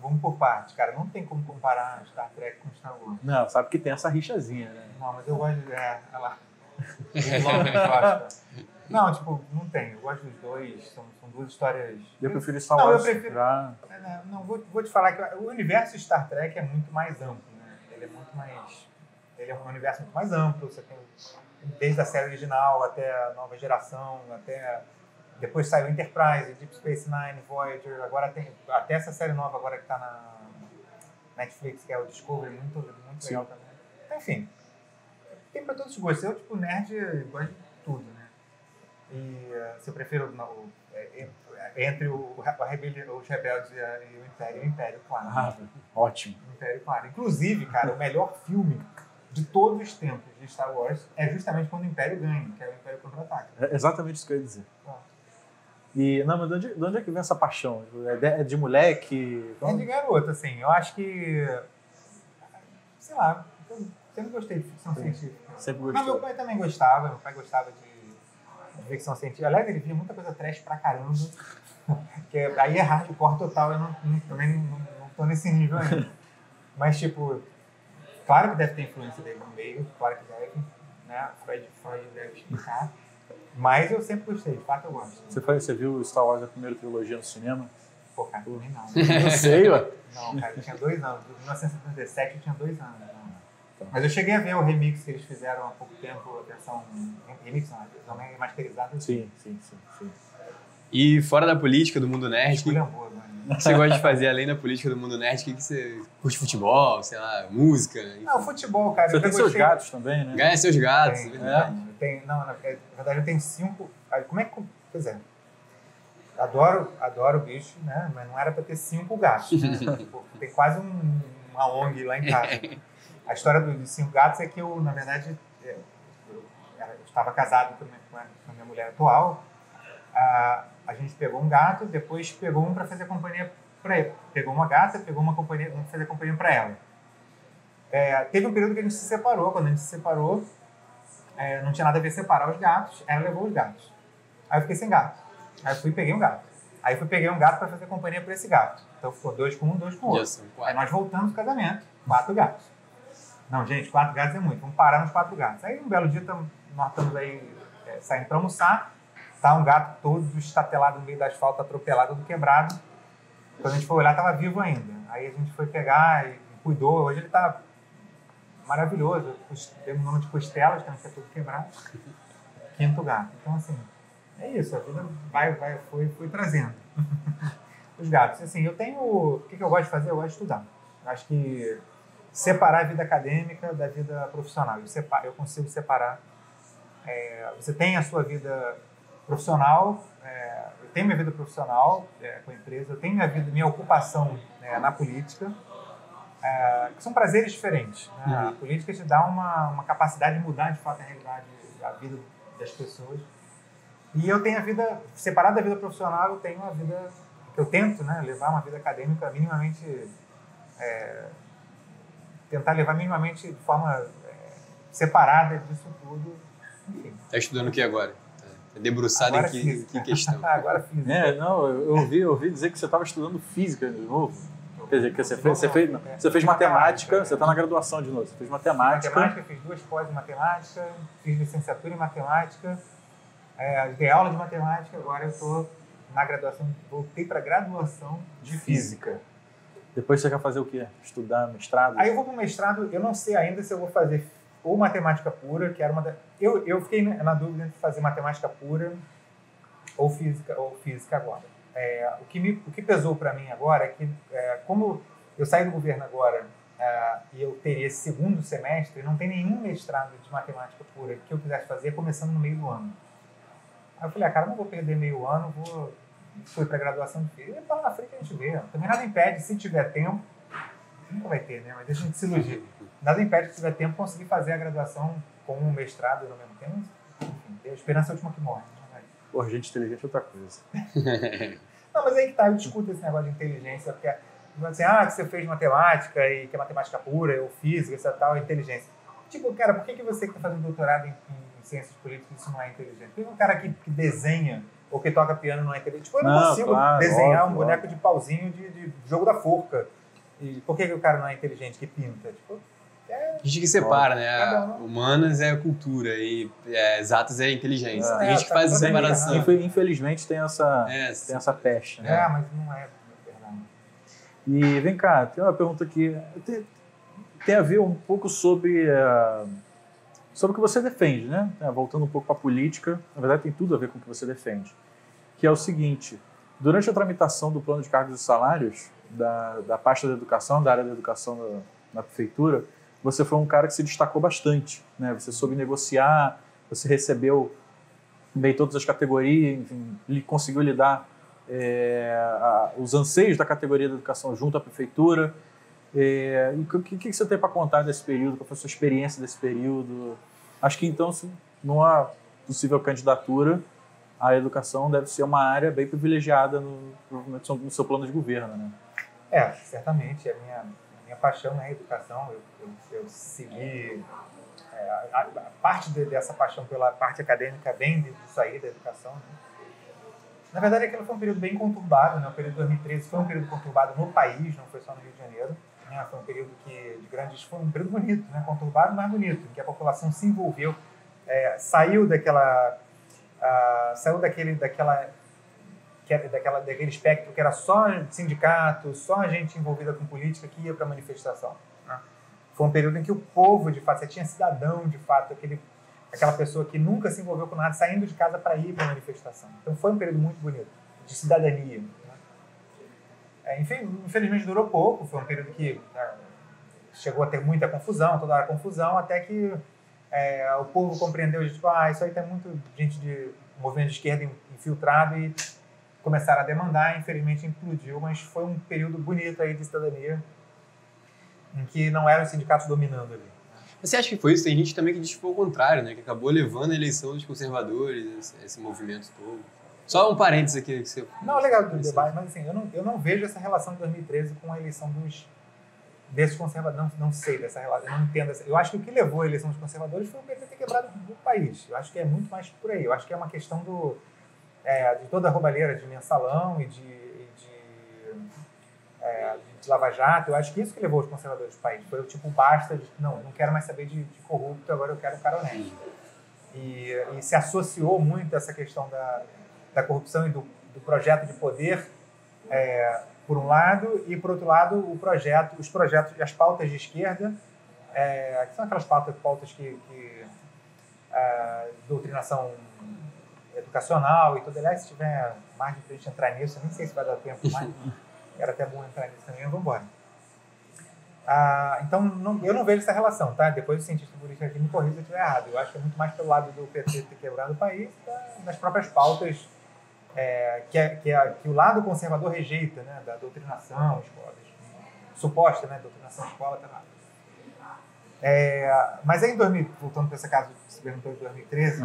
Vamos por partes, cara. Não tem como comparar Star Trek com Star Wars. Não, sabe que tem essa rixazinha, né? Não, mas eu gosto de... olha lá. Não, tipo, não tem. Eu gosto dos dois. São duas histórias... Eu prefiro Star Wars. Eu prefiro... Não, vou te falar que o universo Star Trek é muito mais amplo, né? Ele é um universo muito mais amplo. Você tem desde a série original até a nova geração, depois saiu Enterprise, Deep Space Nine, Voyager, agora tem até essa série nova agora que está na Netflix, que é o Discovery, muito legal também. Então, enfim, tem para todos os gostos. Eu, tipo, nerd, gosto de tudo, né? E se eu prefiro entre os rebeldes e o Império, claro. Ah, ótimo. O Império, claro. Inclusive, cara, o melhor filme de todos os tempos de Star Wars é justamente quando o Império ganha, que é o Império Contra-Ataca. É exatamente isso que eu ia dizer. Pronto. E, não, mas de onde é que vem essa paixão? É de moleque? É de garoto, assim. Eu acho que... Sei lá, eu sempre gostei de ficção científica. Sempre Mas gostou. meu pai também gostava. Meu pai gostava de ficção científica. Aliás, ele via muita coisa trash pra caramba. Que aí é hardcore total. Eu também não tô nesse nível ainda. Mas, tipo... Claro que deve ter influência dele no meio. Claro que deve. Né? Freud deve explicar. Mas eu sempre gostei, de fato eu gosto. Você viu Star Wars, a primeira trilogia no cinema? Pô, cara, também não. Não sei, ué. Não, cara, eu tinha 2 anos. Em 1977 eu tinha 2 anos. Não. Mas eu cheguei a ver o remix que eles fizeram há pouco tempo, a versão... Remix não, a versão remasterizada. Sim. E fora da política, do mundo nerd, o Esculhambou, mano. que você gosta de fazer além da política do mundo nerd? O que você curte? Futebol, sei lá, música? Enfim. Não, futebol, cara. Você eu tem já seus gostei- gatos também, né? Ganha seus gatos. Não, na verdade eu tenho 5. Como é que. Pois é. Adoro bicho, né? Mas não era pra ter 5 gatos. Né? Tem quase uma ONG lá em casa. A história dos 5 gatos é que eu, na verdade, eu estava casado com a minha mulher atual. A gente pegou um gato, depois pegou um para fazer companhia para ele. Pegou uma gata, pegou uma companhia, para fazer companhia para ela. Teve um período que a gente se separou. Quando a gente se separou, não tinha nada a ver separar os gatos. Ela levou os gatos. Aí eu fiquei sem gato. Aí eu fui e peguei um gato. Aí fui peguei um gato para fazer companhia para esse gato. Então ficou 2 com um, 2 com o outro. Aí nós voltamos do casamento, 4 gatos. Não, gente, 4 gatos é muito. Vamos parar nos 4 gatos. Aí um belo dia nós estamos aí saindo para almoçar. Tá um gato todo estatelado no meio da asfalto, atropelado, todo quebrado. Quando a gente foi olhar, estava vivo ainda. Aí a gente foi pegar e cuidou. Hoje ele está maravilhoso. Deu o nome de Costelas, também que é todo quebrado. 5º gato. Então, assim, é isso. A vida foi trazendo os gatos. Assim, eu tenho... O que eu gosto de fazer? Eu gosto de estudar. Eu acho que separar a vida acadêmica da vida profissional. Eu consigo separar. Você tem a sua vida profissional, eu tenho minha vida profissional com a empresa, eu tenho minha ocupação na política, que são prazeres diferentes. Né? A política te dá uma capacidade de mudar de fato a realidade, a vida das pessoas. E eu tenho a vida, separada da vida profissional, eu tenho a vida que eu tento, né, levar uma vida acadêmica minimamente, tentar levar minimamente de forma separada disso tudo. Enfim. Tá estudando o que agora? Debruçado Agora em que questão? Agora física. Não, eu ouvi dizer que você estava estudando física de novo. Quer dizer, que você fez matemática, você está na graduação de novo, você fez matemática. Fiz 2 pós em matemática, fiz licenciatura em matemática, dei aula de matemática, agora eu estou na graduação, voltei para a graduação de física. Depois você quer fazer o quê? Estudar mestrado? Aí eu vou para o mestrado, eu não sei ainda se eu vou fazer ou matemática pura, que era uma das... Eu fiquei na dúvida entre fazer matemática pura ou física agora. O que pesou para mim agora é que, como eu saí do governo agora e eu teria esse 2º semestre, não tem nenhum mestrado de matemática pura que eu quisesse fazer começando no meio do ano. Aí eu falei, cara, não vou perder meio ano, fui para a graduação de física. E lá na frente a gente vê. Também nada impede, se tiver tempo, nunca vai ter, né? Mas deixa a gente se iludir. Nada impede que, se tiver tempo, conseguir fazer a graduação com um mestrado no mesmo tempo. Enfim, a esperança é a última que morre. Né? Pô, gente inteligente é outra coisa. Não, mas aí que tá, eu discuto esse negócio de inteligência, porque assim, que você fez matemática e que é matemática pura, ou física, essa tal, é inteligência. Tipo, cara, por que você que está fazendo doutorado em ciências políticas, isso não é inteligente? Por que um cara que desenha ou que toca piano não é inteligente? Tipo, eu não consigo desenhar um boneco de pauzinho de jogo da forca. E por que o cara não é inteligente, que pinta? Tipo, a gente que separa, né? Humanas é cultura e exatas é inteligência. Tem gente que faz essa separação. Infelizmente tem essa peste, né? Mas não é verdade. E vem cá, tem uma pergunta aqui. Tem a ver um pouco sobre o que você defende, né? Voltando um pouco para a política, na verdade tem tudo a ver com o que você defende. Que é o seguinte: durante a tramitação do plano de cargos e salários da pasta da educação, da área da educação na prefeitura, você foi um cara que se destacou bastante, né? Você soube negociar, você recebeu bem todas as categorias, enfim, ele conseguiu lidar os anseios da categoria da educação junto à prefeitura. O que você tem para contar desse período? Qual foi a sua experiência desse período? Acho que, então, numa possível candidatura, a educação deve ser uma área bem privilegiada no seu plano de governo, né? Certamente. A minha paixão é a educação. Eu segui... a parte dessa paixão pela parte acadêmica vem disso aí, da educação, né? Na verdade, aquele foi um período bem conturbado, né? O período de 2013 foi um período conturbado no país, não foi só no Rio de Janeiro. Né? Foi um período foi um período bonito, né? Conturbado, mas bonito, em que a população se envolveu, saiu daquele espectro que era só sindicato, só gente envolvida com política que ia para a manifestação. Né? Foi um período em que o povo, de fato, você tinha cidadão, de fato, aquela pessoa que nunca se envolveu com nada, saindo de casa para ir para a manifestação. Então foi um período muito bonito, de cidadania. Né? Infelizmente durou pouco, foi um período que chegou a ter muita confusão, toda hora confusão, até que o povo compreendeu, isso aí tem muita gente de movimento de esquerda infiltrado e começaram a demandar, infelizmente implodiu, mas foi um período bonito aí de cidadania, em que não eram os sindicatos dominando ali. Você acha que foi isso? Tem gente também que diz que foi o contrário, né? Que acabou levando a eleição dos conservadores, esse movimento todo. Só um parênteses aqui. Que você... Não, legal do debate, mas assim, eu não vejo essa relação de 2013 com a eleição desses conservadores. Não sei dessa relação, eu não entendo. Eu acho que o que levou a eleição dos conservadores foi o PT ter quebrado o país. Eu acho que é muito mais por aí. Eu acho que é uma questão de toda a roubalheira de mensalão e de Lava Jato. Eu acho que isso que levou os conservadores do país. Foi o tipo basta, não quero mais saber de corrupto, agora eu quero um cara honesto. E se associou muito a essa questão da corrupção e do projeto de poder, por um lado, e por outro lado, os projetos e as pautas de esquerda, que são aquelas pautas que doutrinação educacional e tudo. Aliás, se tiver mais de gente entrar nisso, eu nem sei se vai dar tempo mais. Era até bom entrar nisso também, mas vamos embora. Então, eu não vejo essa relação, tá? Depois o cientista político aqui me corrija se eu estiver errado. Eu acho que é muito mais pelo lado do PT ter quebrado o país, das próprias pautas que o lado conservador rejeita, né? Da doutrinação, escolas. Suposta, né? Doutrinação, escola, tá nada. Mas aí, voltando para esse caso que você perguntou de 2013,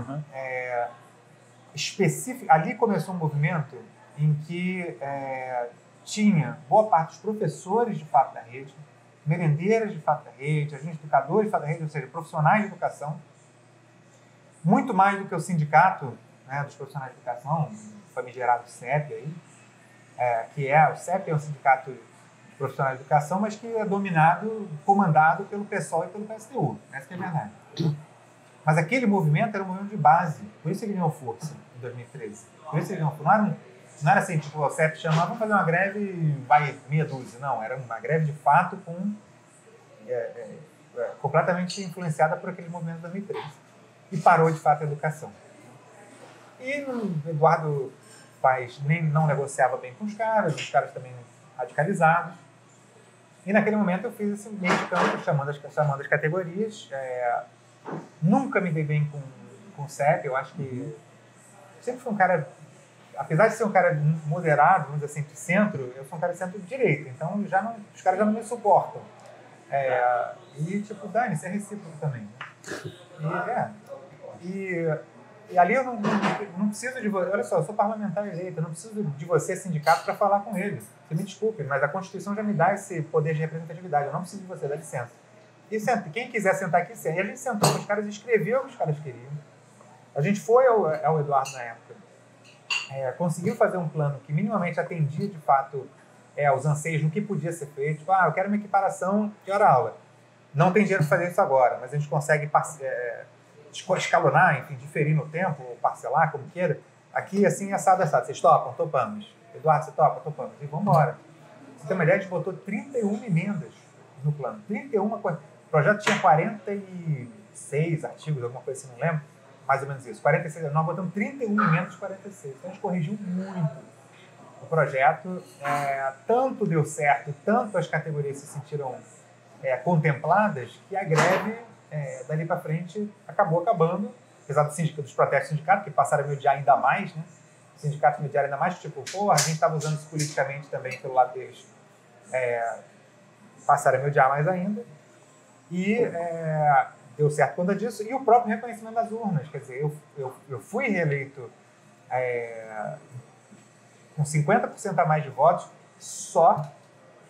ali começou um movimento em que tinha boa parte dos professores de fato da rede, merendeiras de fato da rede, agentes educadores de fato da rede, ou seja, profissionais de educação, muito mais do que o sindicato, né, dos profissionais de educação, famigerado CEP aí, o CEP é um sindicato de profissionais de educação, mas que é comandado pelo PSOL e pelo PSTU, essa que é a verdade. Mas aquele movimento era um movimento de base, por isso ele ganhou força em 2013. Por isso ele ganhou força. Não era assim, tipo, o CEP chamava, vamos fazer uma greve e vai meia dúzia. Não, era uma greve de fato completamente influenciada por aquele movimento de 2013. E parou, de fato, a educação. E o Eduardo Paes não negociava bem com os caras também radicalizados. E naquele momento eu fiz esse meio de campo, chamando as categorias. Nunca me dei bem com o CEP, eu acho que sempre fui um cara... Apesar de ser um cara moderado, vamos dizer assim, de centro, eu sou um cara de centro-direita, então os caras já não me suportam. E, tipo, dane-se, é recíproco também. E ali eu não preciso de você. Olha só, eu sou parlamentar eleito, eu não preciso de você, sindicato, para falar com ele. Você me desculpe, mas a Constituição já me dá esse poder de representatividade, eu não preciso de você, dá licença. E quem quiser sentar aqui, senta. E a gente sentou com os caras e escreveu o que os caras queriam. A gente foi ao Eduardo na época. Conseguiu fazer um plano que minimamente atendia, de fato, os anseios no que podia ser feito. Tipo, eu quero uma equiparação de hora-aula. Não tem dinheiro para fazer isso agora, mas a gente consegue escalonar, enfim, diferir no tempo, ou parcelar, como queira. Aqui, assim, assado. Vocês topam? Topamos. Eduardo, você topa? Topamos. E vamos embora. Você tem uma ideia, a gente botou 31 emendas no plano. 31 coisas. O projeto tinha 46 artigos, alguma coisa assim, não lembro. Mais ou menos isso. 46, nós botamos 31 emendas de 46. Então a gente corrigiu muito o projeto. Tanto deu certo, tanto as categorias se sentiram contempladas, que a greve, dali para frente, acabou acabando. apesar dos protestos do sindicato, que passaram a me odiar ainda mais, né? Os sindicatos me odiaram ainda mais, tipo, porra, a gente estava usando isso politicamente também pelo lado deles. Passaram a me odiar mais ainda. E deu certo por conta disso. E o próprio reconhecimento das urnas. Quer dizer, eu fui reeleito com 50% a mais de votos só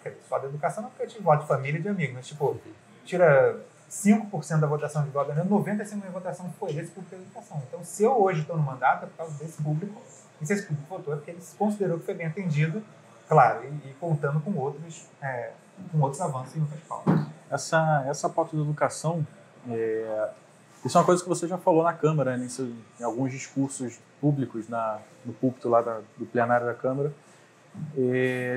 da educação, não porque eu tive voto de família e de amigo, mas tipo, tira 5% da votação de voto, 95% da votação foi desse público da educação. Então, se eu hoje estou no mandato, é por causa desse público, e se esse público votou, é porque ele considerou que foi bem atendido, claro, e contando com outros avanços em outras pautas. Essa pauta da educação, isso é uma coisa que você já falou na Câmara, né, em alguns discursos públicos no púlpito lá do plenário da Câmara.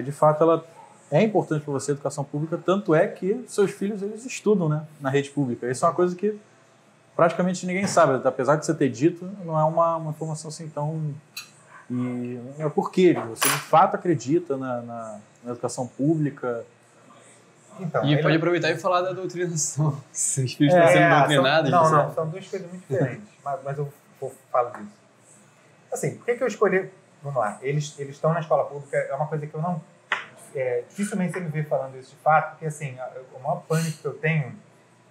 De fato, ela é importante para você, a educação pública, tanto é que seus filhos eles estudam, né, na rede pública. Isso é uma coisa que praticamente ninguém sabe, apesar de você ter dito, não é uma informação assim tão... E é porque você de fato acredita na educação pública. Então, e pode aproveitar e falar da doutrinação. Se os filhos estão sendo doutrinados. São duas coisas muito diferentes, mas eu vou falar disso. Assim, por que eu escolhi... Vamos lá, eles estão na escola pública, é uma coisa que eu não... dificilmente você me vê falando isso de fato, porque assim, o maior pânico que eu tenho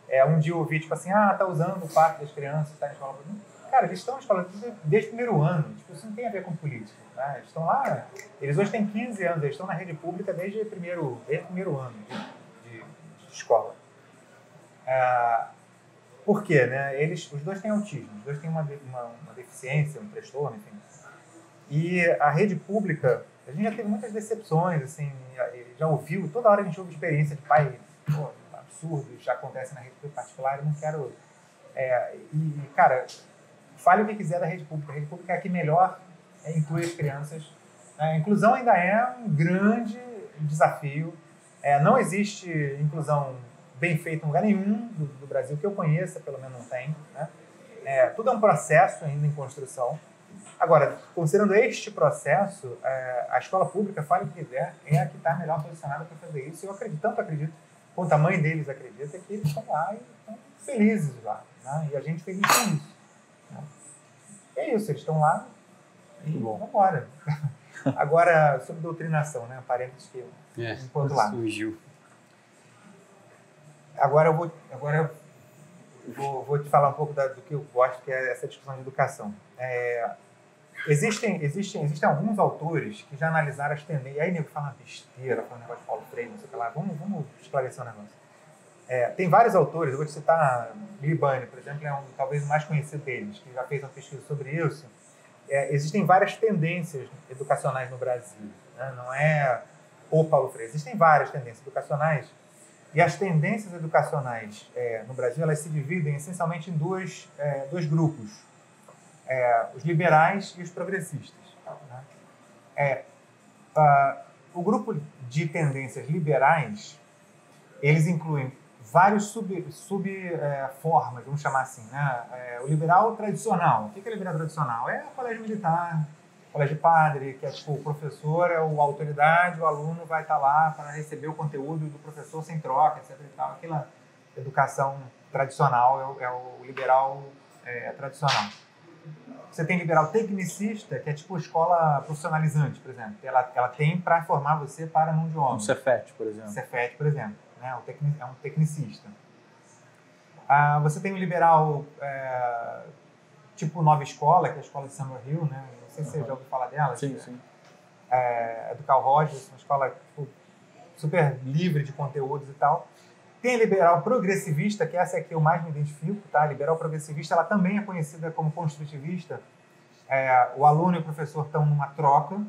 é um dia eu ouvir, tipo assim, tá usando o fato das crianças estarem na escola pública. Cara, eles estão na escola pública desde o primeiro ano, tipo, isso não tem a ver com política, tá? Eles estão lá, eles hoje têm 15 anos, eles estão na rede pública desde o primeiro ano de escola. Por quê, né? Os dois têm autismo, os dois têm uma deficiência, um transtorno, enfim. E a rede pública, a gente já teve muitas decepções, assim, já ouviu, toda hora a gente ouve experiência de pai, absurdo, já acontece na rede pública particular, eu não quero... cara, fale o que quiser da rede pública. A rede pública é a que melhor inclui as crianças. A inclusão ainda é um grande desafio. Não existe inclusão bem feita em lugar nenhum do Brasil, que eu conheça, pelo menos não tem. Né? Tudo é um processo ainda em construção. Agora, considerando este processo, a escola pública, fale o que quiser, é a que está melhor posicionada para fazer isso. Eu acredito, quanto a mãe deles acredita, que eles estão lá e estão felizes lá. Né? E a gente feliz com isso. Né? É isso, eles estão lá e vamos embora. Agora, sobre doutrinação, né? Parênteses que enquanto lá. Surgiu. Agora eu vou te falar um pouco do que eu gosto, que é essa discussão de educação. Existem alguns autores que já analisaram as tendências. E aí, nego, fala uma besteira, fala um negócio de Paulo Freire, não sei o que lá. Vamos esclarecer o negócio. Tem vários autores, eu vou te citar Libani, por exemplo, é talvez o mais conhecido deles, que já fez uma pesquisa sobre isso. Existem várias tendências educacionais no Brasil. Né? Não é o Paulo Freire. Existem várias tendências educacionais. E as tendências educacionais no Brasil, elas se dividem essencialmente em dois grupos. Os liberais e os progressistas. Né? O grupo de tendências liberais, eles incluem várias sub-formas, vamos chamar assim. Né? O liberal tradicional. O que é liberal tradicional? É o colégio militar, colégio padre, que é tipo, o professor é a autoridade, o aluno vai estar lá para receber o conteúdo do professor sem troca, etc. E tal. Aquela educação tradicional é o liberal tradicional. Você tem liberal tecnicista, que é tipo escola profissionalizante, por exemplo. Ela tem para formar você para a mão de obra. Um Cefet, por exemplo. Cefet, por exemplo. Né? É um tecnicista. Você tem um liberal tipo Nova Escola, que é a escola de Summer Hill, né? Não sei se você já ouviu falar dela. Sim, sim. É do Carl Rogers, uma escola tipo, super livre de conteúdos e tal. Tem a liberal progressivista, que essa é que eu mais me identifico, tá? A liberal progressivista, ela também é conhecida como construtivista. O aluno e o professor estão numa troca,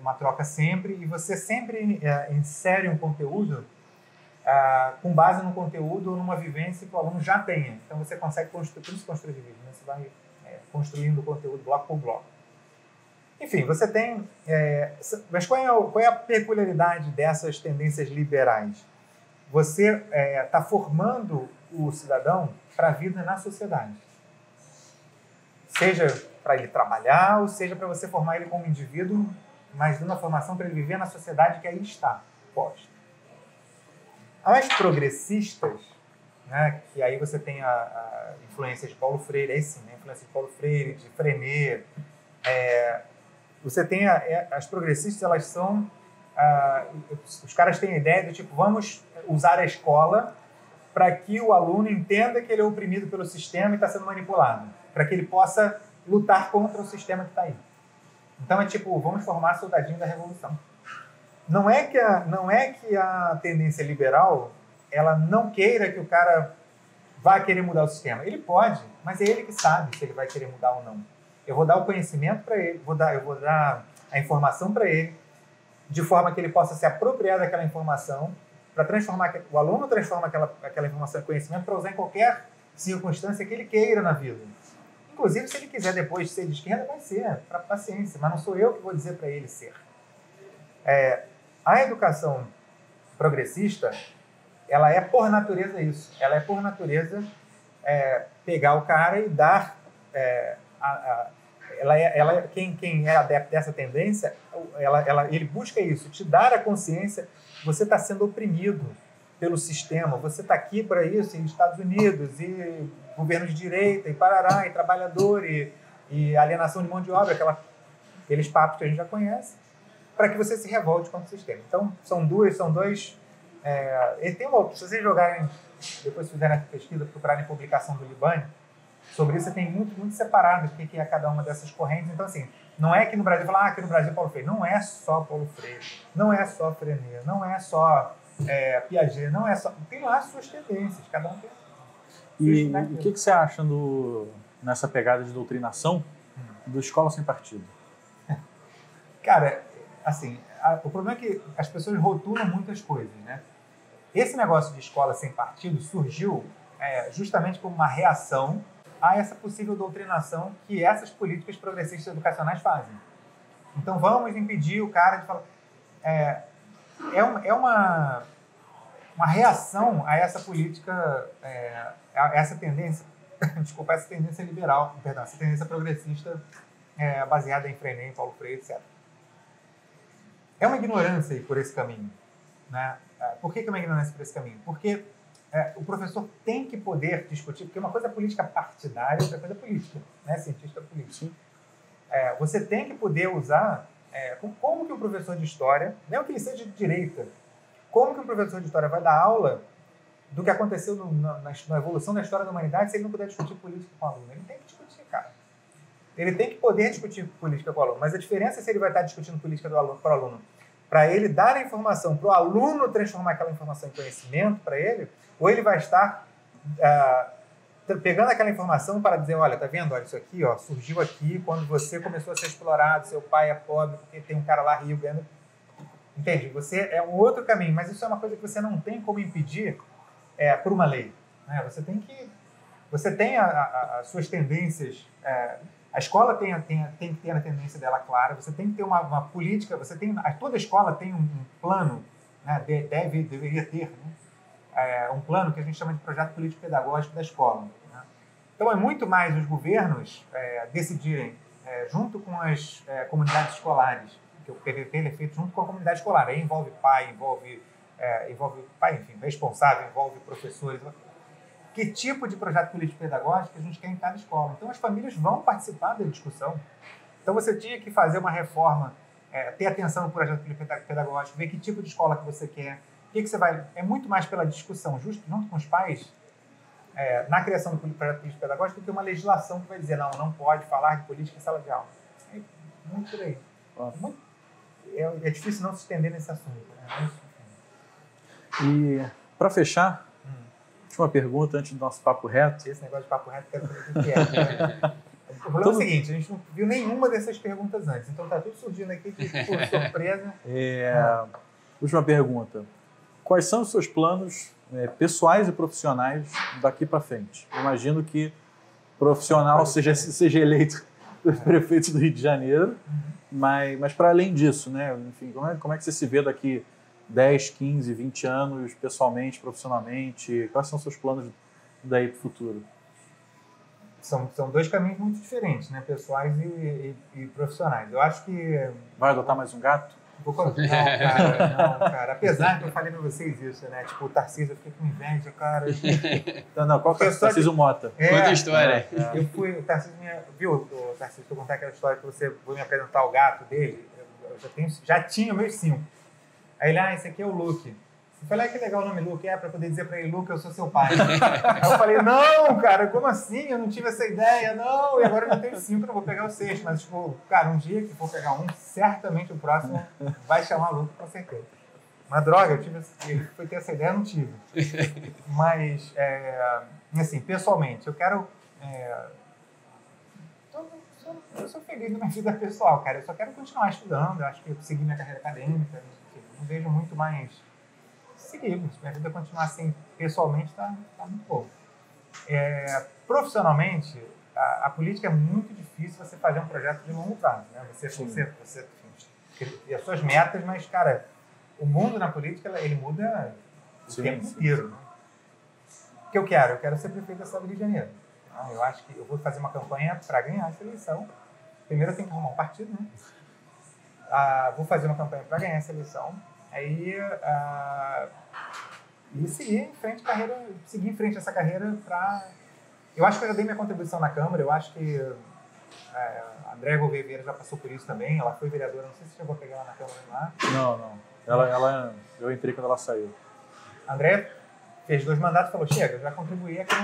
uma troca sempre, e você sempre insere um conteúdo com base no conteúdo ou numa vivência que o aluno já tenha. Então você consegue construir, por isso construtivismo, né? Você vai construindo o conteúdo bloco por bloco. Enfim, você tem... mas qual é a peculiaridade dessas tendências liberais? Você está formando o cidadão para a vida na sociedade. Seja para ele trabalhar, ou seja para você formar ele como indivíduo, mas dando uma formação para ele viver na sociedade que aí está, posta. As progressistas, né? E aí você tem a influência de Paulo Freire, aí sim, né? A influência de Paulo Freire, de Frenet. Você tem as progressistas, elas são... os caras têm a ideia do tipo, vamos usar a escola para que o aluno entenda que ele é oprimido pelo sistema e está sendo manipulado, para que ele possa lutar contra o sistema que está aí. Então é tipo, vamos formar soldadinho da revolução. Não é que a tendência liberal ela não queira que o cara vá querer mudar o sistema. Ele pode, mas é ele que sabe se ele vai querer mudar ou não. Eu vou dar o conhecimento para ele, eu vou dar a informação para ele, de forma que ele possa se apropriar daquela informação, para transformar, o aluno transforma aquela informação em conhecimento para usar em qualquer circunstância que ele queira na vida. Inclusive, se ele quiser depois ser de esquerda, vai ser, para paciência, mas não sou eu que vou dizer para ele ser. A educação progressista, ela é por natureza isso. Ela é por natureza pegar o cara e dar... quem é adepto dessa tendência, ele busca isso, te dar a consciência que você está sendo oprimido pelo sistema, você está aqui para isso, em Estados Unidos, e governo de direita, e parará, e trabalhador, e alienação de mão de obra, aqueles papos que a gente já conhece, para que você se revolte contra o sistema. Então, são dois... se vocês jogarem, depois fizerem a pesquisa, procurarem publicação do Libani, sobre isso você tem muito separado o que é cada uma dessas correntes. Então, assim, não é que no Brasil, falar que no Brasil é Paulo Freire. Não é só Paulo Freire, não é só Frenet, não é só Piaget, não é só... Tem lá as suas tendências, cada um tem. E o que você acha nessa pegada de doutrinação do Escola Sem Partido? Cara, assim, o problema é que as pessoas rotulam muitas coisas, né? Esse negócio de escola sem partido surgiu justamente como uma reação a essa possível doutrinação que essas políticas progressistas educacionais fazem. Então, vamos impedir o cara de falar... É uma reação a essa política, a essa tendência, desculpa, essa tendência liberal, perdão, essa tendência progressista baseada em Frenet, em Paulo Freire, etc. É uma ignorância ir por esse caminho, né? Por que é uma ignorância por esse caminho? Porque o professor tem que poder discutir, porque uma coisa é política partidária, outra coisa é política, né? Cientista político. Você tem que poder usar como que o professor de história, mesmo que ele seja de direita, como que o professor de história vai dar aula do que aconteceu na evolução da história da humanidade se ele não puder discutir política com o aluno? Ele tem que discutir, cara. Ele tem que poder discutir política com o aluno, mas a diferença é se ele vai estar discutindo política para o aluno, para ele dar a informação, para o aluno transformar aquela informação em conhecimento para ele, ou ele vai estar pegando aquela informação para dizer, olha, tá vendo? Olha, isso aqui surgiu aqui quando você começou a ser explorado, seu pai é pobre porque tem um cara lá rico ganhando... Entende? Você é um outro caminho, mas isso é uma coisa que você não tem como impedir por uma lei, né? Você tem as suas tendências... A escola tem que ter a tendência dela clara, você tem que ter uma política, toda escola tem um plano, né, deveria ter, né, um plano que a gente chama de projeto político-pedagógico da escola. Né? Então é muito mais os governos decidirem, junto com as comunidades escolares, que o PVP é feito junto com a comunidade escolar, aí envolve pai, envolve responsável, envolve professores... Que tipo de projeto político-pedagógico a gente quer em cada escola. Então, as famílias vão participar da discussão. Então, você tinha que fazer uma reforma, ter atenção no projeto político-pedagógico, ver que tipo de escola que você quer, o que você vai... É muito mais pela discussão, junto com os pais, na criação do projeto político-pedagógico, do que uma legislação que vai dizer, não pode falar de política em sala de aula. É muito por aí. É difícil não se estender nesse assunto. Né? E, para fechar, uma pergunta antes do nosso papo reto. Esse negócio de papo reto, quero saber o que é. Né? O problema é o seguinte, a gente não viu nenhuma dessas perguntas antes, então tá tudo surgindo aqui por surpresa. Última pergunta. Quais são os seus planos pessoais e profissionais daqui para frente? Eu imagino que profissional seja eleito prefeito do Rio de Janeiro, mas para além disso, né? Enfim, como é que você se vê daqui 10, 15, 20 anos, pessoalmente, profissionalmente? Quais são os seus planos daí para o futuro? São dois caminhos muito diferentes, né? Pessoais e profissionais. Eu acho que... Vai adotar mais um gato? Não, cara. Apesar que eu falei pra vocês isso, né? Tipo, o Tarcísio, eu fiquei com inveja, cara. Não, qual que é o Tarcísio Mota? Conta a história. Eu fui, o Tarcísio viu, o Tarcísio, eu contar aquela história que você foi me apresentar o gato dele. Eu já tinha meus 5. Aí ele, esse aqui é o Luke. Eu falei, que legal o nome Luke, pra poder dizer pra ele, Luke, eu sou seu pai. Aí eu falei, não, cara, como assim? Eu não tive essa ideia, não. E agora eu já tenho 5, eu não vou pegar o 6. Mas, tipo, cara, um dia que for pegar um, certamente o próximo vai chamar Luke, com certeza. Mas, droga, ele foi ter essa ideia, eu não tive. Mas, assim, pessoalmente, eu quero... eu sou feliz na minha vida pessoal, cara. Eu só quero continuar estudando, eu acho que eu seguir minha carreira acadêmica, enfim, não vejo muito mais... seguir, minha vida continuar assim, pessoalmente, tá muito bom. Profissionalmente, a política é muito difícil você fazer um projeto de longo prazo, né? Você e as suas metas, mas, cara, o mundo na política, ele muda o tempo inteiro. Né? O que eu quero? Eu quero ser prefeito da cidade do Rio de Janeiro. Eu acho que eu vou fazer uma campanha para ganhar essa eleição. Primeiro eu tenho que arrumar um partido, né? Vou fazer uma campanha para ganhar essa eleição. Aí, e seguir em frente essa carreira para... Eu acho que eu já dei minha contribuição na Câmara, eu acho que a Andréa Gouveia já passou por isso também, ela foi vereadora, não sei se você chegou a pegar ela na Câmara lá. Não. Eu entrei quando ela saiu. A Andréa fez 2 mandatos e falou, chega, eu já contribuí aqui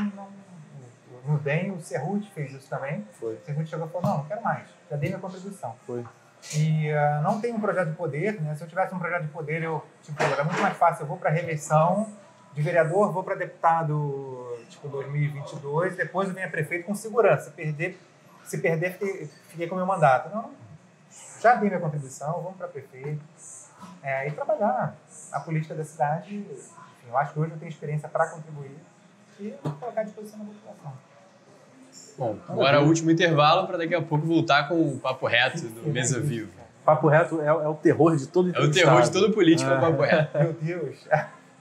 no DEM, o Cerruti fez isso também. Foi. O Cerruti chegou e falou, não quero mais, já dei minha contribuição. Foi. E não tem um projeto de poder, né? Se eu tivesse um projeto de poder, era muito mais fácil. Eu vou para reeleição de vereador, vou para deputado, 2022, depois eu venho a prefeito com segurança. Se perder, fiquei com o meu mandato. Não, já dei minha contribuição, vamos para prefeito. E trabalhar a política da cidade. Enfim, eu acho que hoje eu tenho experiência para contribuir e colocar à disposição da população. Bom, agora o último intervalo para daqui a pouco voltar com o Papo Reto do Mesa Viva. Papo Reto é o terror de todo entrevistado. É o terror de todo político, é o Papo Reto. Meu Deus.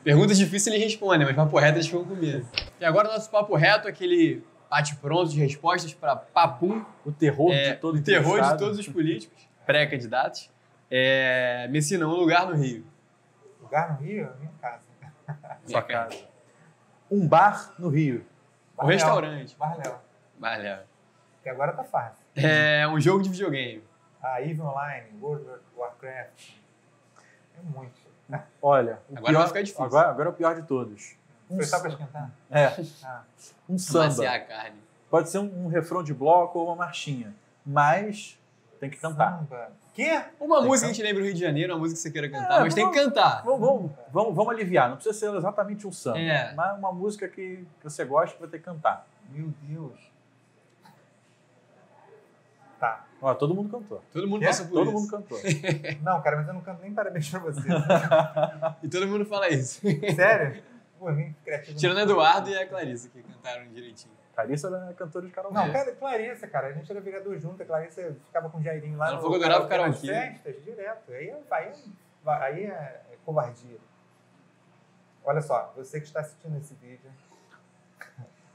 Perguntas difíceis ele responde, mas Papo Reto eles ficam com medo. E agora o nosso Papo Reto, aquele bate-pronto de respostas para papum. O terror de todo o terror de todos os políticos, pré-candidatos. Messina, um lugar no Rio. Lugar no Rio? Minha casa. Sua casa. Um bar no Rio. Um restaurante. Barléu. Que agora tá fácil. Um jogo de videogame. EVE Online, World of Warcraft. É muito. Olha, agora vai ficar difícil. Agora é o pior de todos. Foi só pra esquentar? Um samba. Maciar a carne. Pode ser um refrão de bloco ou uma marchinha. Mas tem que cantar. Samba. Quê? Uma música que a gente lembra do Rio de Janeiro, uma música que você queira cantar, mas tem que cantar. Vamos aliviar. Não precisa ser exatamente um samba. Mas uma música que você gosta que vai ter que cantar. Meu Deus. Tá. Ó, todo mundo cantou. Todo mundo passou por isso. Todo mundo cantou. Não, cara, mas eu não canto nem parabéns pra você. E todo mundo fala isso. Sério? Pô, nem criativo. Tirando a Eduardo e a Clarissa, que cantaram direitinho. Clarissa era cantora de karaokê. Não, Clarissa, cara. A gente era vereador junto. A Clarissa ficava com o Jairinho lá. Ela falou que adorava karaokê. Festas, direto. Aí é covardia. Olha só, você que está assistindo esse vídeo,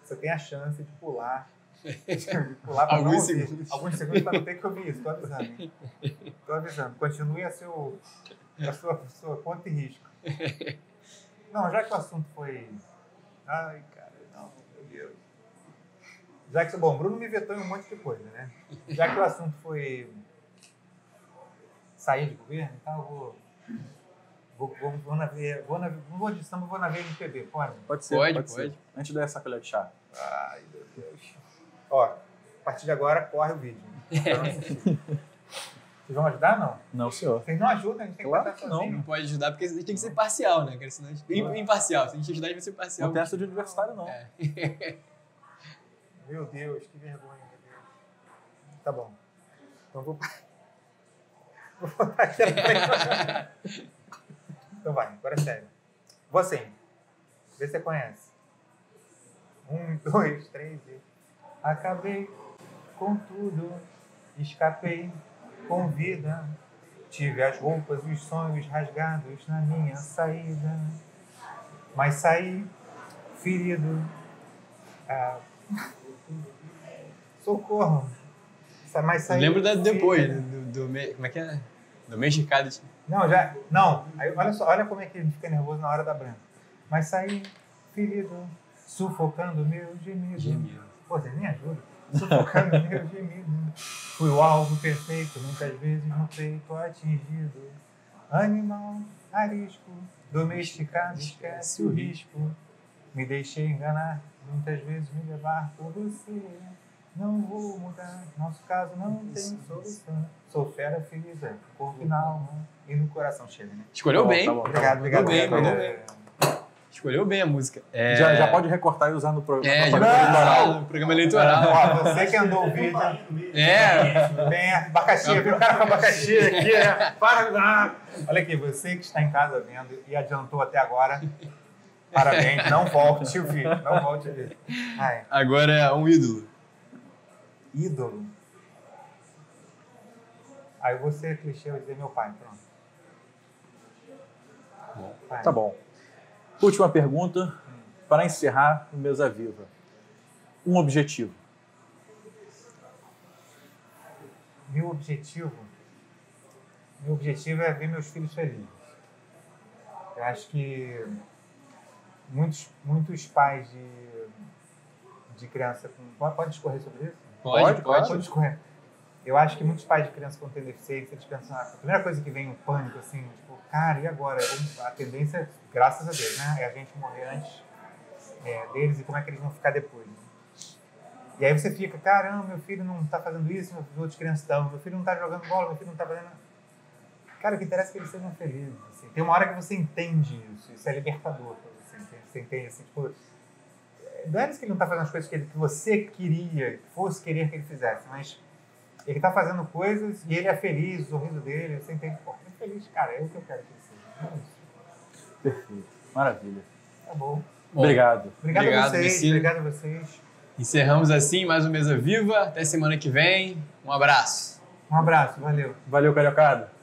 você tem a chance de pular. Alguns segundos. Alguns segundos para não ter que ouvir isso. Tô avisando. Continue a sua conta e risco. Não, já que o assunto foi... Ai, cara, não, meu Deus. Já que, bom, o Bruno me vetou em um monte de coisa, né? Já que o assunto foi sair de governo, então eu vou na veia, não vou de samba, vou na veia de MPB, pode? Pode ser. Pode. Antes dessa colher de chá. Ai, meu Deus. Ó, a partir de agora, corre o vídeo. Vocês vão ajudar, não? Não, senhor. Vocês não ajudam, a gente tem que Claro cantar que não. sozinho. Não pode ajudar, porque a gente tem que ser parcial, né? Porque senão imparcial. Se a gente ajudar, a gente vai ser parcial. Não tem essa de universitário, não. Meu Deus, que vergonha, meu Deus. Tá bom. Então vou botar aqui a frente. Então vai, agora é sério. Vou assim. Vê se você conhece. 1, 2, 3 e... Acabei com tudo, escapei com vida. Tive as roupas, os sonhos rasgados na minha saída. Mas saí ferido. Socorro. Mas saí Lembro depois, ferido. como é que é? Domesticado. Não, já. Não, aí, olha só, olha como é que ele fica nervoso na hora da branca. Mas saí ferido, sufocando meu gemido. Pô, você nem ajuda. Sufocando meu gemido. Fui o alvo perfeito, muitas vezes no peito atingido. Animal, arisco, domesticado, esquece o risco. Me deixei enganar, muitas vezes me levar por você. Não vou mudar, nosso caso não tem solução. Sou fera ferida, corpo e na alma e no coração chega, né? Escolheu Tá bom, bem. tá bom. Obrigado. Mandou bem. Escolheu bem a música. Já pode recortar e usar no programa. Já pode usar no programa eleitoral. Ó, você que andou o vídeo. Bem, abacaxi, viu o cara com abacaxi aqui, né? Para! Olha aqui, você que está em casa vendo e adiantou até agora, parabéns, não volte o vídeo, não volte o vídeo. Ai. Agora é um ídolo. Ídolo. Aí você clichê vai dizer meu pai, pronto. Pai. Tá bom. Última pergunta, para encerrar o Mesa Viva. Um objetivo. Meu objetivo é ver meus filhos felizes. Eu acho que muitos pais de criança com... Pode discorrer sobre isso? Pode. Discorrer. Eu acho que muitos pais de criança com deficiência, eles pensam, a primeira coisa que vem o pânico, assim, tipo, cara, e agora? A tendência, graças a Deus, né, é a gente morrer antes deles e como é que eles vão ficar depois. Né? E aí você fica, caramba, meu filho não está fazendo isso, meus outros crianças estão, meu filho não está jogando bola, meu filho não está fazendo... Cara, o que interessa é que eles sejam felizes. Assim. Tem uma hora que você entende isso é libertador pra você. Você entende, assim, tipo... Não é isso que ele não está fazendo as coisas que você queria, que fosse querer que ele fizesse, mas ele está fazendo coisas e ele é feliz, o sorriso dele, você entende, pô, ele é feliz, cara, é o que eu quero que ele seja. É isso. Perfeito. Maravilha. Tá bom. Obrigado. Obrigado a vocês. Messina. Obrigado a vocês. Encerramos assim mais um Mesa Viva. Até semana que vem. Um abraço. Um abraço, valeu. Valeu, Cariocada.